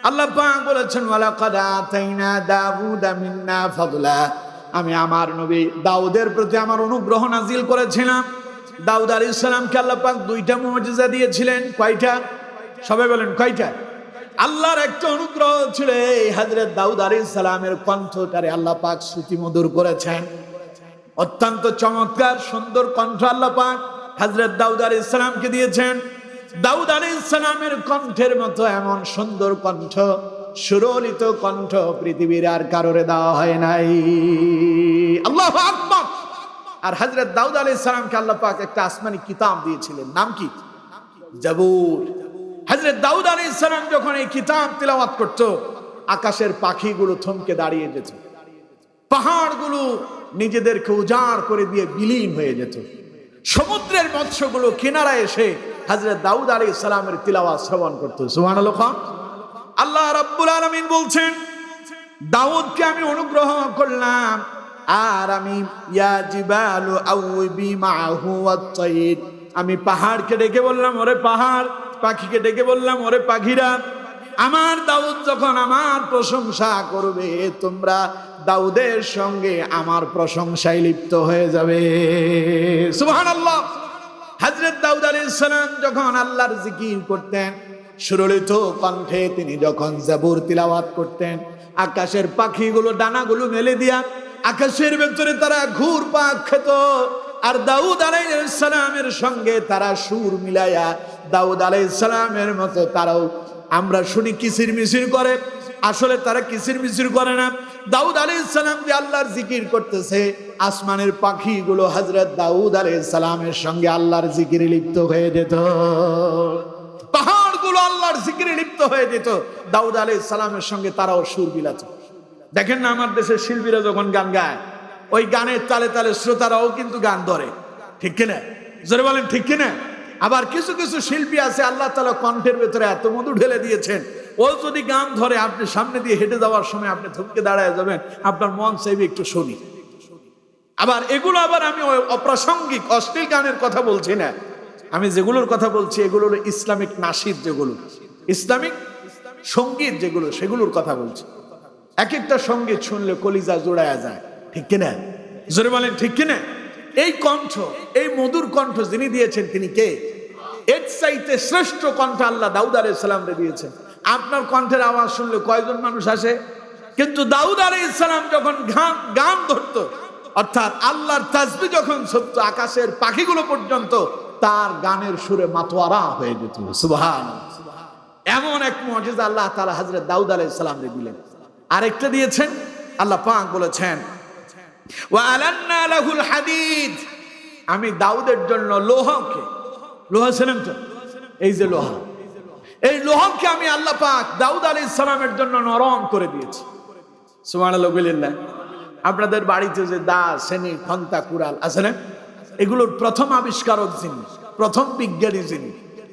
আল্লাহ পাক বলেছেন ওয়ালাকাদ আতাইনা দাউদা মিন্না ফাদলা, আমি আমার নবী দাউদের প্রতি আমার অনুগ্রহ নাজিল করেছিলাম। দাউদ আলাইহিস সালামকে আল্লাহ পাক দুইটা মুআজিজা দিয়েছিলেন। কয়টা? সবাই বলেন কয়টা? আল্লাহর একটা অনুগ্রহ ছিল এই হযরত দাউদ আলাইহিস সালামের কণ্ঠটারে আল্লাহ পাক শ্রুতি মধুর করেছেন। অত্যন্ত চমৎকার সুন্দর কণ্ঠ আল্লাহ পাক হযরত দাউদ আলাইহিস সালামকে দিয়েছেন। দাউদ আলাইহিস সালামের কণ্ঠের মতো এমন সুন্দর কণ্ঠ, সুরলিত কণ্ঠ পৃথিবীর আর কারোরে দেওয়া হয় নাই। আল্লাহু আকবার। আর হযরত দাউদ আলাইহিস সালামকে আল্লাহ পাক একটা আসমানি কিতাব দিয়েছিলেন, নাম কি? জাবুর। হযরত দাউদ আলাইহিস সালাম যখন এই কিতাব তিলাওয়াত করত, আকাশের পাখিগুলো থমকে দাঁড়িয়ে যেত, পাহাড়গুলো নিজেদেরকে উজাড় করে দিয়ে বিলীন হয়ে যেত, সমুদ্রের মৎস্যগুলো কিনারায় এসে হযরত দাউদ আলাইহিস সালামের তিলাওয়াত শ্রবণ করত। সুবহানাল্লাহ। আল্লাহ রাব্বুল আলামিন বলছেন দাউদকে আমি অনুগ্রহ করলাম, আর আমি ইয়া জিবালু আউবি মাআহু ওয়াত-তাইর, আমি পাহাড়কে ডেকে বললাম ওরে পাহাড়, পাখিকে ডেকে বললাম ওরে পাখিরা, আমার দাউদ যখন আমার প্রশংসা করবে তোমরা দাউদের সঙ্গে আমার প্রশংসায় লিপ্ত হয়ে যাবে। সুবহানাল্লাহ। হযরত দাউদ আলাইহিস সালাম যখন আল্লাহর জিকির করতেন, সুরলিত কণ্ঠে তিনি যখন জাবুর তিলাওয়াত করতেন, আকাশের পাখিগুলো ডানাগুলো মেলে দিয়া আকাশের ভেতরে তারা ঘুরপাক খেত, আর দাউদ আলাইহিস সালামের সঙ্গে তারা সুর মিলায়া দাউদ আলাইহিস সালামের মতো তারাও, আমরা শুনি কিসির মিসির করে, আসলে তারা কিসির মিসির করে না। দাউদ আলাইহিস সালাম যে আল্লাহর জিকির করতেছে, আসমানের পাখিগুলো হযরত দাউদ আলাইহিস সালামের সঙ্গে আল্লাহর জিকিরে লিপ্ত হয়ে যেত, পাহাড়গুলো আল্লাহর জিকিরে লিপ্ত হয়ে যেত, দাউদ আলাইহিস সালামের সঙ্গে তারাও সুর মিলাত। দেখেন না আমার দেশের শিল্পীরা যখন গান গায়, ওই গানের তালে তালে শ্রোতারাও কিন্তু গান ধরে, ঠিক কিনা? জোরে বলেন ঠিক কিনা? আবার কিছু কিছু শিল্পী আছে আল্লাহ তাআলা কণ্ঠের ভেতরে এত মধু ঢেলে দিয়েছেন, ও যদি গান ধরে আপনি সামনে দিয়ে হেঁটে যাওয়ার সময় আপনি থমকে দাঁড়ায় যাবেন, আপনার মন চাইবে একটু শুনি। আবার এগুলো আবার আমি অপ্রাসঙ্গিক অশ্লীল গানের কথা বলছি না, আমি যেগুলোর কথা বলছি এগুলো হলো ইসলামিক নাশিদ, যেগুলো ইসলামিক সঙ্গীত যেগুলো, সেগুলোর কথা বলছি। এক একটা সঙ্গীত শুনলে কলিজা জোড়ায়া যায়, ঠিক কিনা? জোরে বলেন ঠিক কিনা? এই কণ্ঠ, এই মধুর কণ্ঠ যিনি দিয়েছেন তিনি কে? এর চাইতে শ্রেষ্ঠ কণ্ঠ আল্লাহ দাউদ আলাইহিস সালামকে দিয়েছেন। আপনার কণ্ঠের আওয়াজ শুনলে কয়জন মানুষ আসে? কিন্তু দাউদ আলাইহিস সালাম যখন গান ধরতো, অর্থাৎ আল্লাহর তাসবিহ যখন ছুটতো, আকাশের পাখিগুলো পর্যন্ত তার গানের সুরে মাতোয়ারা হয়ে যেত। সুবহানাল্লাহ। এমন এক মুজিজা আল্লাহ তাআলা হযরত দাউদ আলাইহিস সালামকে দিলেন। আরেকটা দিয়েছেন, আল্লাহ পাক বলেছেন ওয়া আলান্না লাহুল হাদিদ, আমি দাউদের জন্য লোহাকে, লোহা ছিলেন তো, এই যে লোহা, এই লোহাকে আমি আল্লাহ পাক দাউদ আলাইহিস সালামের জন্য নরম করে দিয়েছি। সুবহানাল্লাহ বলেন না? আপনাদের বাড়িতে যে দা, সেনি, খন্তা, কুড়াল আছে না, এগুলোর প্রথম আবিষ্কারক যিনি, প্রথম বিজ্ঞানী যিনি,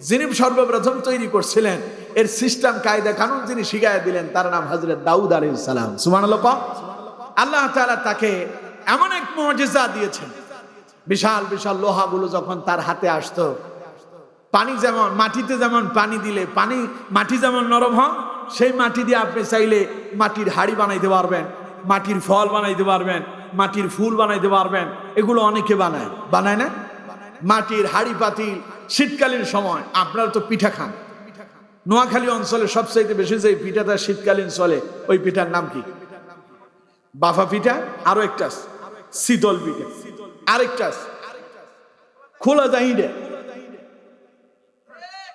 যিনি সর্বপ্রথম তৈরি করছিলেন, এর সিস্টেম কায়দা কানুন যিনি শিখাইয়া দিলেন, তার নাম হযরত দাউদ আলাইহিস সালাম। সুবহানাল্লাহ। আল্লাহ তাআলা তাকে এমন এক মুজিজা দিয়েছেন, বিশাল বিশাল লোহাগুলো যখন তার হাতে আসতো, পানি যেমন মাটিতে যেমন পানি দিলে পানি মাটি যেমন নরম হয়, সেই মাটি দিয়ে আপনি চাইলে মাটির হাড়ি বানাইতে পারবেন, মাটির ফল বানাইতে পারবেন, মাটির ফুল বানাইতে পারবেন। এগুলো অনেকে বানায়, বানায় না? মাটির হাড়ি পাতিল, শীতকালীন সময় আপনারা তো পিঠা খান, নোয়াখালী অঞ্চলে সবচাইতে বেশি যে পিঠাটা শীতকালীন চলে, ওই পিঠার নাম কি? বাফা পিঠা, আরো একটা শীতল পিঠা, আরেকটা খোলা জাহিদা।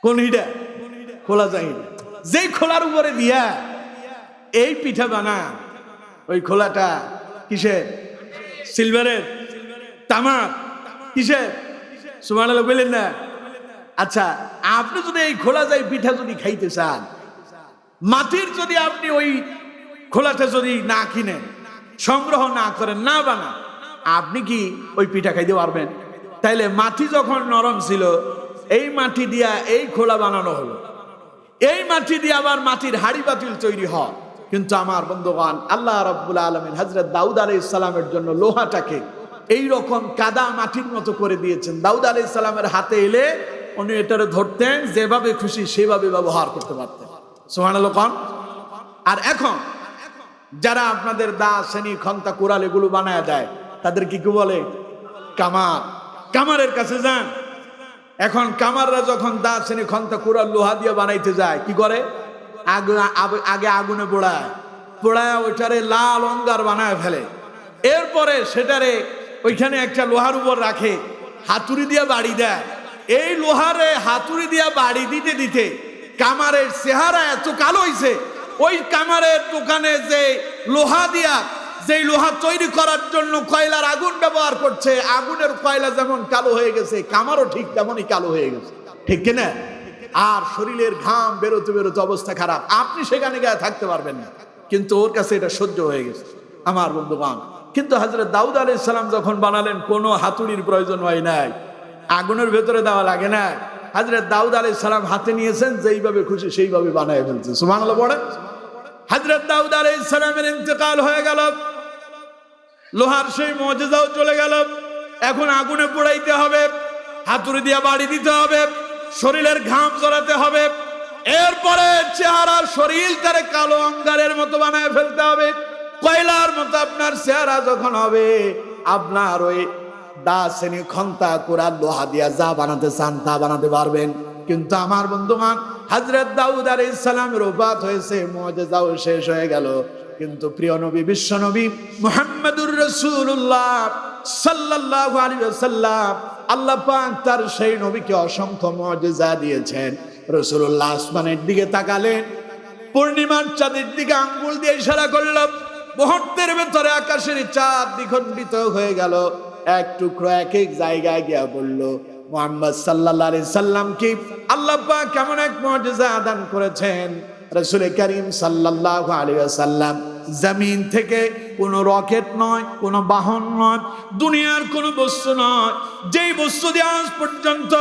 কোন হিডা? খোলা জাহিদা। যেই খোলার উপরে দিয়া এই পিঠা বানায়, ওই খোলাটা কিসের? সিলভারের, তামার, কিসের? সুবহানাল্লাহ বলেন না? আচ্ছা, আপনি যদি এই খোলা যায় পিঠা যদি খাইতে চান, মাটির যদি আপনি ওই খোলাটা যদি না কিনেন, সংগ্রহ না করেন, না বানান, আপনি কি ওই পিঠা খাইতে পারবেন? তাইলে মাটি যখন নরম ছিল, এই মাটি দিয়া এই খোলা বানানো হলো, এই মাটি দিয়ে আবার মাটির হাড়ি পাতিল তৈরি হয়। কিন্তু আমার বন্ধুগণ, আল্লাহ রাব্বুল আলামিন হযরত দাউদ আলাইহিস সালামের জন্য লোহাটাকে এই রকম কাদা মাটির মতো করে দিয়েছেন। দাউদ আলাইহিস সালামের হাতে এলে উনি এটারে ধরতেন, যেভাবে খুশি সেভাবে ব্যবহার করতে পারতেন। সুবহানাল্লাহ। আর এখন যারা আপনাদের দা, সেনি, খন্তা, কুড়াল এগুলো বানায় দেয়, তাদের কি বলে? কামার। কামারের কাছে যান, এখন কামাররা যখন দা, সেনি, খন্তা, কুড়াল লোহা দিয়ে বানাইতে যায়, কি করে? আগে আগুনে পোড়ায়, পোড়ায় ওইটারে লাল অঙ্গার বানায় ফেলে, এরপরে সেটারে ওইখানে একটা লোহার উপর রাখে, হাতুড়ি দিয়ে বাড়ি দেয়। এই লোহারে হাতুড়ি দিয়ে বাড়ি দিতে দিতে কামারের চেহারা এত কালো হইছে, ওই কামারের দোকানে যে লোহা দিয়া, যেই লোহা তৈরি করার জন্য কয়লার আগুন ব্যবহার করছে, আগুনের কয়লা যেমন কালো হয়ে গেছে, কামারও ঠিক তেমনই কালো হয়ে গেছে, ঠিক কিনা? আর শরীরের ঘাম বেরোতে বেরোতে অবস্থা খারাপ, আপনি সেখানে গিয়ে থাকতে পারবেন না, কিন্তু ওর কাছে এটা সহ্য হয়ে গেছে। আমার বন্ধুগণ, কিন্তু হযরত দাউদ আলাইহিস সালাম যখন বানালেন, কোনো হাতুড়ির প্রয়োজন হয় নাই, আগুনের ভেতরে দেওয়া লাগে না। হযরত দাউদ আলাইহিস সালাম হাতে নিয়েছেন, যেইভাবে খুশি সেইভাবে বানায় ফেলছে। সুবহানাল্লাহ পড়ে। হযরত দাউদ আলাইহিস সালামের ইন্তেকাল হয়ে গেল, লোহার সেই মুজিজাও চলে গেল, এখন আগুনে পোড়াইতে হবে, হাতুড়ি দিয়ে বাড়ি দিতে হবে, শরীরের ঘাম ঝরাতে হবে, এরপরে চেহারার শরীর তারে কালো অঙ্গারের মতো বানায় ফেলতে হবে, কয়লার মতো আপনার চেহারা যখন হবে, আপনার ওই দা, সেনি, খন্তা, কুড়াল, লোহা দিয়া যা বানাতে চান তা বানাতে পারবেন। কিন্তু আমার বন্ধুগণ, হযরত দাউদ আলাইহিস সালামের ওফাত হয়েছে, মুজিজাও শেষ হয়ে গেল, কিন্তু প্রিয় নবী, বিশ্ব নবী মুহাম্মদুর রাসূলুল্লাহ সাল্লাল্লাহু আলাইহি ওয়াসাল্লাম, আল্লাহ পাক তার সেই নবীকে অসংখ্য মুজিজা দিয়েছেন। রাসূলুল্লাহ আসমানের দিকে তাকালেন, পূর্ণিমার চাঁদের দিকে আঙ্গুল দিয়ে ইশারা করলেন, মুহূর্তের ভেতরে আকাশের চাঁদ দ্বিখণ্ডিত হয়ে গেল, এক টুকরো এক এক জায়গায় গিয়া বলল। মুহাম্মদ সাল্লাল্লাহু আলাইহি সাল্লামকে আল্লাহ পাক কেমন এক মুজিজা দান করেছেন। রাসূল করিম সাল্লাল্লাহু আলাইহি ওয়াসাল্লাম জমিন থেকে কোন রকেট নয়, কোন বাহন নয়, দুনিয়ার কোন বস্তু নয়, যেই বস্তু দিয়ে আজ পর্যন্ত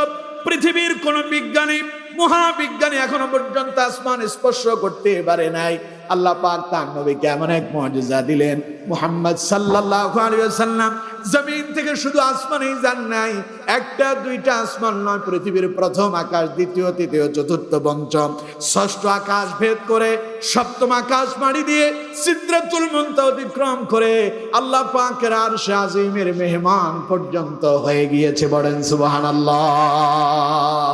পৃথিবীর কোন বিজ্ঞানী, মহাবিজ্ঞানী এখনো পর্যন্ত আসমান স্পর্শ করতে পারে নাই, আল্লাহ পাক তার নবীকে এমন এক মুজিজা দিলেন। মুহাম্মদ সাল্লাল্লাহু আলাইহি ওয়াসাল্লাম জমিন থেকে শুধু আসমানেই যান নাই, একটা দুইটা আসমান নয়, পৃথিবীর প্রথম আকাশ, দ্বিতীয়, তৃতীয়, চতুর্থ, পঞ্চম, ষষ্ঠ আকাশ ভেদ করে সপ্তম আকাশ মাড়ি দিয়ে সিদরাতুল মুনতাহা অতিক্রম করে আল্লাহ পাকের আরশে আজিমের মেহমান পর্যন্ত হয়ে গিয়েছে। বলেন সুবহানাল্লাহ।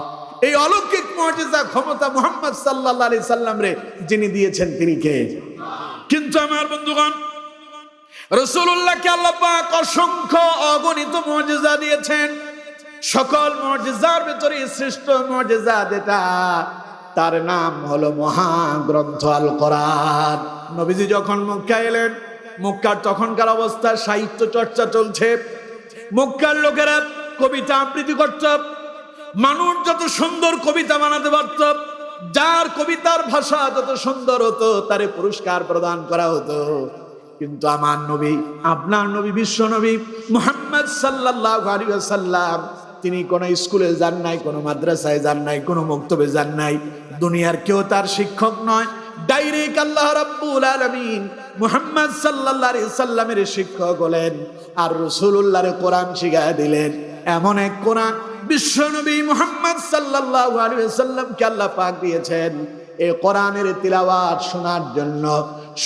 এই অলৌকিক মুজিজা ক্ষমতা মুহাম্মদ সাল্লাল্লাহু আলাইহি সাল্লাম রে যিনি দিয়েছেন, তিনি কে? কিন্তু আমার বন্ধুগণ, রাসূলুল্লাহকে আল্লাহ পাক অসংখ্য অগণিত মুজিজা দিয়েছেন। সকল মুজিজার ভিতরে শ্রেষ্ঠ মুজিজা যেটা, তার নাম হলো মহাগ্রন্থ আল কোরআন। নবীজি যখন মক্কা এলেন, মক্কার তখনকার অবস্থা সাহিত্য চর্চা চলছে। মক্কার লোকেরা কবিতা আবৃত্তি করত, মানুষ যত সুন্দর কবিতা বানাতে পারত, যার কবিতার ভাষা যত সুন্দর হতো তারে পুরস্কার প্রদান করা হতো। কিন্তু আমার নবী, আপনার নবী, বিশ্ব নবী মুহাম্মদ সাল্লাল্লাহু আলাইহি ওয়াসাল্লাম, তিনি কোনো স্কুলে যান নাই, কোনো মাদ্রাসায় যান নাই, কোনো মক্তবে যান নাই, দুনিয়ার কেউ তার শিক্ষক নয়। ডাইরেক্ট আল্লাহ রাব্বুল আলামিন মুহাম্মদ সাল্লাল্লাহু আলাইহি সাল্লামের শিক্ষক হলেন আর রাসূলুল্লাহর কোরআন শিখায় দিলেন। এমন এক কোরআন বিশ্ব নবী মুহাম্মদ সাল্লাল্লাহু আলাইহি ওয়াসাল্লামকে আল্লাহ পাক দিয়েছেন এই কোরআনের তিলাওয়াত শোনার জন্য।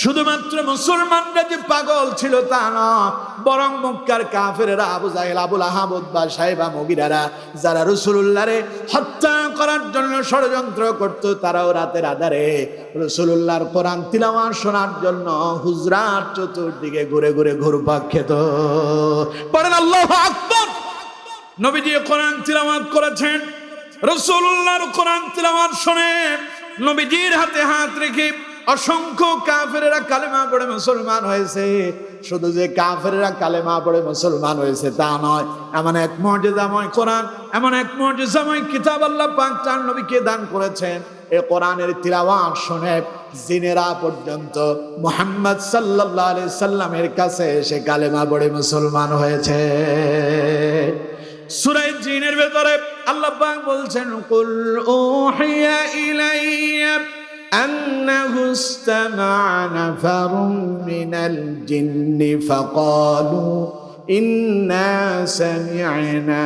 শুধুমাত্র মুসলমানরা যে পাগল ছিল তা নয়, বরং মক্কার কাফেররা, আবু জাহেল, আবুল আহাব, উতবা, সাইবা, মুগিরারা, যারা রাসূলুল্লাহরে হত্যা করার জন্য ষড়যন্ত্র করত, তারাও রাতের আধারে রাসূলুল্লাহর কোরআন তিলাওয়াত শোনার জন্য হুজরার চতুর্দিকে ঘুরে ঘুরে ঘুরপাক খেত। পড়েন আল্লাহু আকবার। নবীজি কোরআন তিলাওয়াত করেছেন, রাসূলুল্লাহর কোরআন তিলাওয়াত শুনে নবীজির হাতে হাত রেখে অসংখ্য কাফেরেরা কালেমা পড়ে মুসলমান হয়েছে। শুধু যে কাফেরেরা কালেমা পড়ে মুসলমান হয়েছে তা নয়, এমন এক মুজিজাময় কোরআন, এমন এক মুজিজাময় কিতাব আল্লাহ পাক তার নবীকে দান করেছেন। এই কোরআনের তিলাওয়াত শুনে জিনেরা পর্যন্ত মুহাম্মদ সাল্লাল্লাহু আলাইহি সাল্লামের কাছে এসে কালেমা পড়ে মুসলমান হয়েছে। সূরা জিনের ভেতরে আল্লাহ পাক বলছেন, কুল উহিয়া ইলাইয়া আন্নাহু ইসতামা'a নাফারুম মিনাল জিন্নি ফাকালু ইন্না সামি'না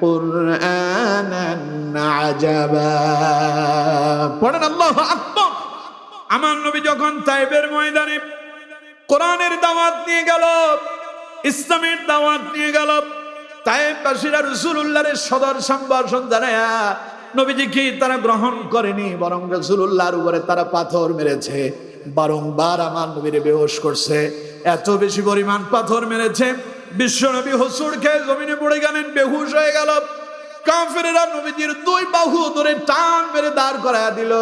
কুরআনান আজাবা। পড়েন আল্লাহু আকবার। আমার নবী যখন তায়েফের ময়দানে কোরআনের দাওয়াত নিয়ে গেল, ইসলামের দাওয়াত নিয়ে গেল, তায়েফবাসীরা রাসূলুল্লাহর সদর সম্ভাষণ জানায়া নবীজিকে তারা গ্রহণ করেনি, বরং রাসূলুল্লাহর উপরে তারা পাথর মেরেছে, বারংবার আমার নবীরে বেহুশ করছে। এত বেশি পরিমাণ পাথর মেরেছে, বিশ্ব নবী হোঁচট খেয়ে জমিনে পড়ে গেলেন, বেহুশ হয়ে গেল। কাফেরেরা নবীজির দুই বাহু ধরে টান মেরে দাঁড় করায়া দিল,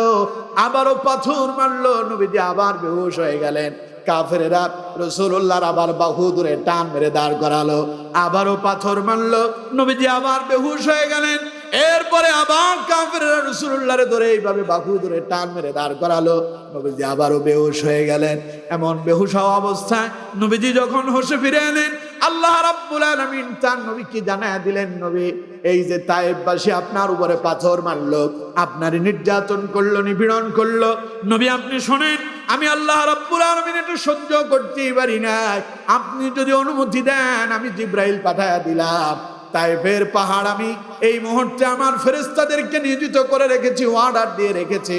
আবারও পাথর মারলো, নবীজি আবার বেহুশ হয়ে গেলেন। কাফেরেরা রাসূলুল্লাহর আবার বাহু ধরে টান মেরে দাঁড় করালো, আবারও পাথর মারলো, নবীজি আবার বেহুশ হয়ে গেলেন। এরপরে আবার কাফেরেরা রাসূলুল্লাহরে ধরে এইভাবে বাহু ধরে টান মেরে দাঁড় করালো, নবীজি আবারও বেহুশ হয়ে গেলেন। এমন বেহুশ হওয়া অবস্থায় নবীজি যখন হোশে ফিরে এলেন, আল্লাহ রাব্বুল আলামিন তার নবীকে জানায়া দিলেন, নবী, এই যে তায়েফবাসী আপনার উপরে পাথর মারলো, আপনার নির্যাতন করলো, নিপীড়ন করলো, নবী আপনি শোনেন, আমি আল্লাহ রাব্বুল আলামিন এটা সহ্য করতেই পারি না, আপনি যদি অনুমতি দেন আমি জিবরাইল পাঠায়া দিলাম, তায়েফের পাহাড় আমি এই মুহূর্তে আমার ফেরেশতাদেরকে নিয়োজিত করে রেখেছি, অর্ডার দিয়ে রেখেছি,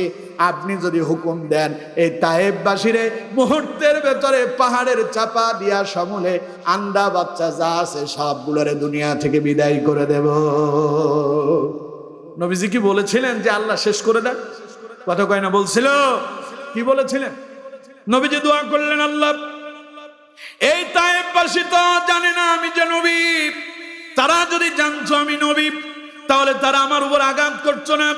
আপনি যদি হুকুম দেন এই তায়েফবাসীরে মুহূর্তের ভেতরে পাহাড়ের চাপা দিয়া সমূলে আন্ডা বাচ্চা যা আছে সবগুলোরে দুনিয়া থেকে বিদায় করে দেব। নবীজি কি বলেছিলেন যে আল্লাহ শেষ করে দেন? কথা কয় না, বলছিল কি বলেছিলেন? নবীজি দোয়া করলেন, আল্লাহ এই তায়েফবাসী তো জানে না আমি যে নবী, তারা যদি জানতো আমি নবী তাহলে তারা আমার উপর আঘাত করছো না,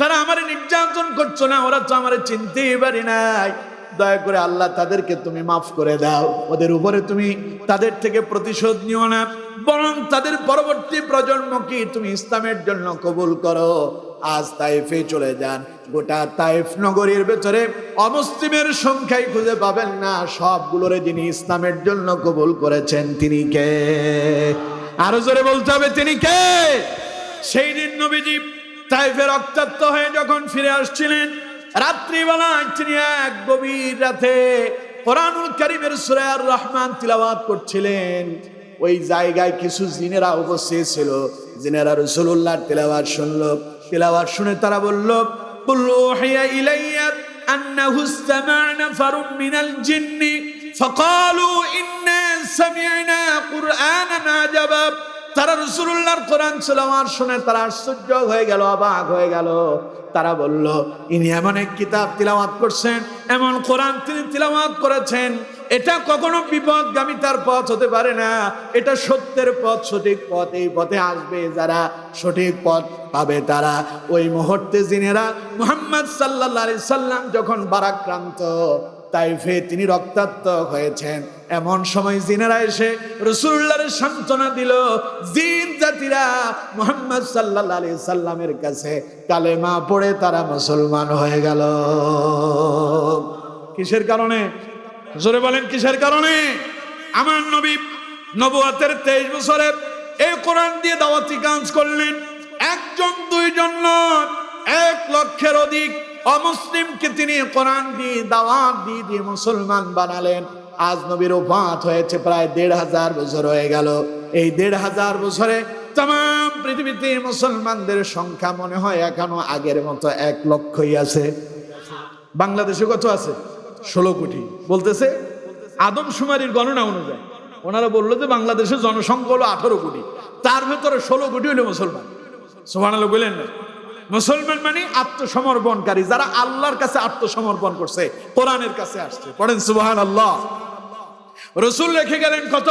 তারা আমার নির্যাতন করছো না, ওরা তো আমার চিনতেই পারি নাই। দয়া করে আল্লাহ তাদেরকে তুমি মাফ করে দাও, ওদের উপরে তুমি তাদের থেকে প্রতিশোধ নিও না, বরং তাদের পরবর্তী প্রজন্মকে তুমি ইসলামের জন্য কবুল করো। আজ তায়েফে চলে যান, গোটা তায়েফ নগরীর ভেতরে অমুসলিমের সংখ্যাই খুঁজে পাবেন না, সবগুলোরে যিনি ইসলামের জন্য কবুল করেছেন তিনি কে? আরো জোরে বলতে হবে, তিনি কে? সেই দিন নবীজি তায়েফে রক্তাক্ত হয়ে যখন ফিরে আসছিলেন, রাত্রিবেলা তিনি এক গভীর রাতে কোরআনুল কারীমের সূরা আর রহমান তিলাওয়াত করছিলেন। ওই জায়গায় কিছু জিনেরা উপস্থিত ছিল, জিনেরা রাসূলুল্লাহর তিলাওয়াত শুনলো। তিলাওয়াত শুনে তারা বলল, কুল উহিয়া ইলাইয়া আন্নাহু ইসতামা'a নাফারুম মিনাল জিন্নি ফাকালু ইন্না সামি'না কুরআনান আজাবা। তারা রাসূলুল্লাহর কোরআন তেলাওয়াত শুনে তারা আশ্চর্য হয়ে গেল, অবাক হয়ে গেল। তারা বলল, ইনি এমন এক কিতাব তিলাওয়াত করছেন, এমন কোরআন তিনি তিলাওয়াত করেছেন, এটা কখনো বিপদগামিতার পথ হতে পারে না, এটা সত্যের পথ, সঠিক পথ। এই পথে আসবে যারা, সঠিক পথ পাবে তারা। ওই মুহূর্তে জিনেরা মুহাম্মদ সাল্লাল্লাহু আলাইহি সাল্লাম যখন বারাক্রান্ত, তাইফে তিনি রক্তাক্ত হয়েছেন, এমন সময় জিনেরা এসে রাসূলুল্লাহর সান্ত্বনা দিল। জিন জাতিরা মুহাম্মদ সাল্লাল্লাহু আলাইহি সাল্লামের কাছে কালেমা পড়ে তারা মুসলমান হয়ে গেল। কিসের কারণে? জোরে বলেন, কিসের কারণে? আমার নবী নবুয়তের 23 বছরে এই কোরআন দিয়ে দাওয়াতি কাজ করলেন। একজন দুইজন নয়, 1 লক্ষের অধিক অমুসলিমকে তিনি কোরআন দিয়ে দাওয়াত দিয়ে মুসলমান বানালেন। আজ নবীর ওফাত হয়েছে প্রায় 1500 বছর হয়ে গেল। এই 1500 বছরে तमाम পৃথিবীতে মুসলমানদের সংখ্যা মনে হয় এখনো আগের মতো 1 লক্ষই আছে। বাংলাদেশে কত আছে? 16 কোটি বলতেছে আদমশুমারির গণনা অনুযায়ী। ওনারা বললো যে বাংলাদেশের জনসংখ্যা হলো 18 কোটি, তার ভেতরে 16 কোটি হলো মুসলমান। সুবহানাল্লাহ বলেন না? মুসলমান মানে আত্মসমর্পণকারী, যারা আল্লাহর কাছে আত্মসমর্পণ করছে, কোরআনের কাছে আসছে। পড়েন সুবহানাল্লাহ। রাসূল রেখে গেলেন কত?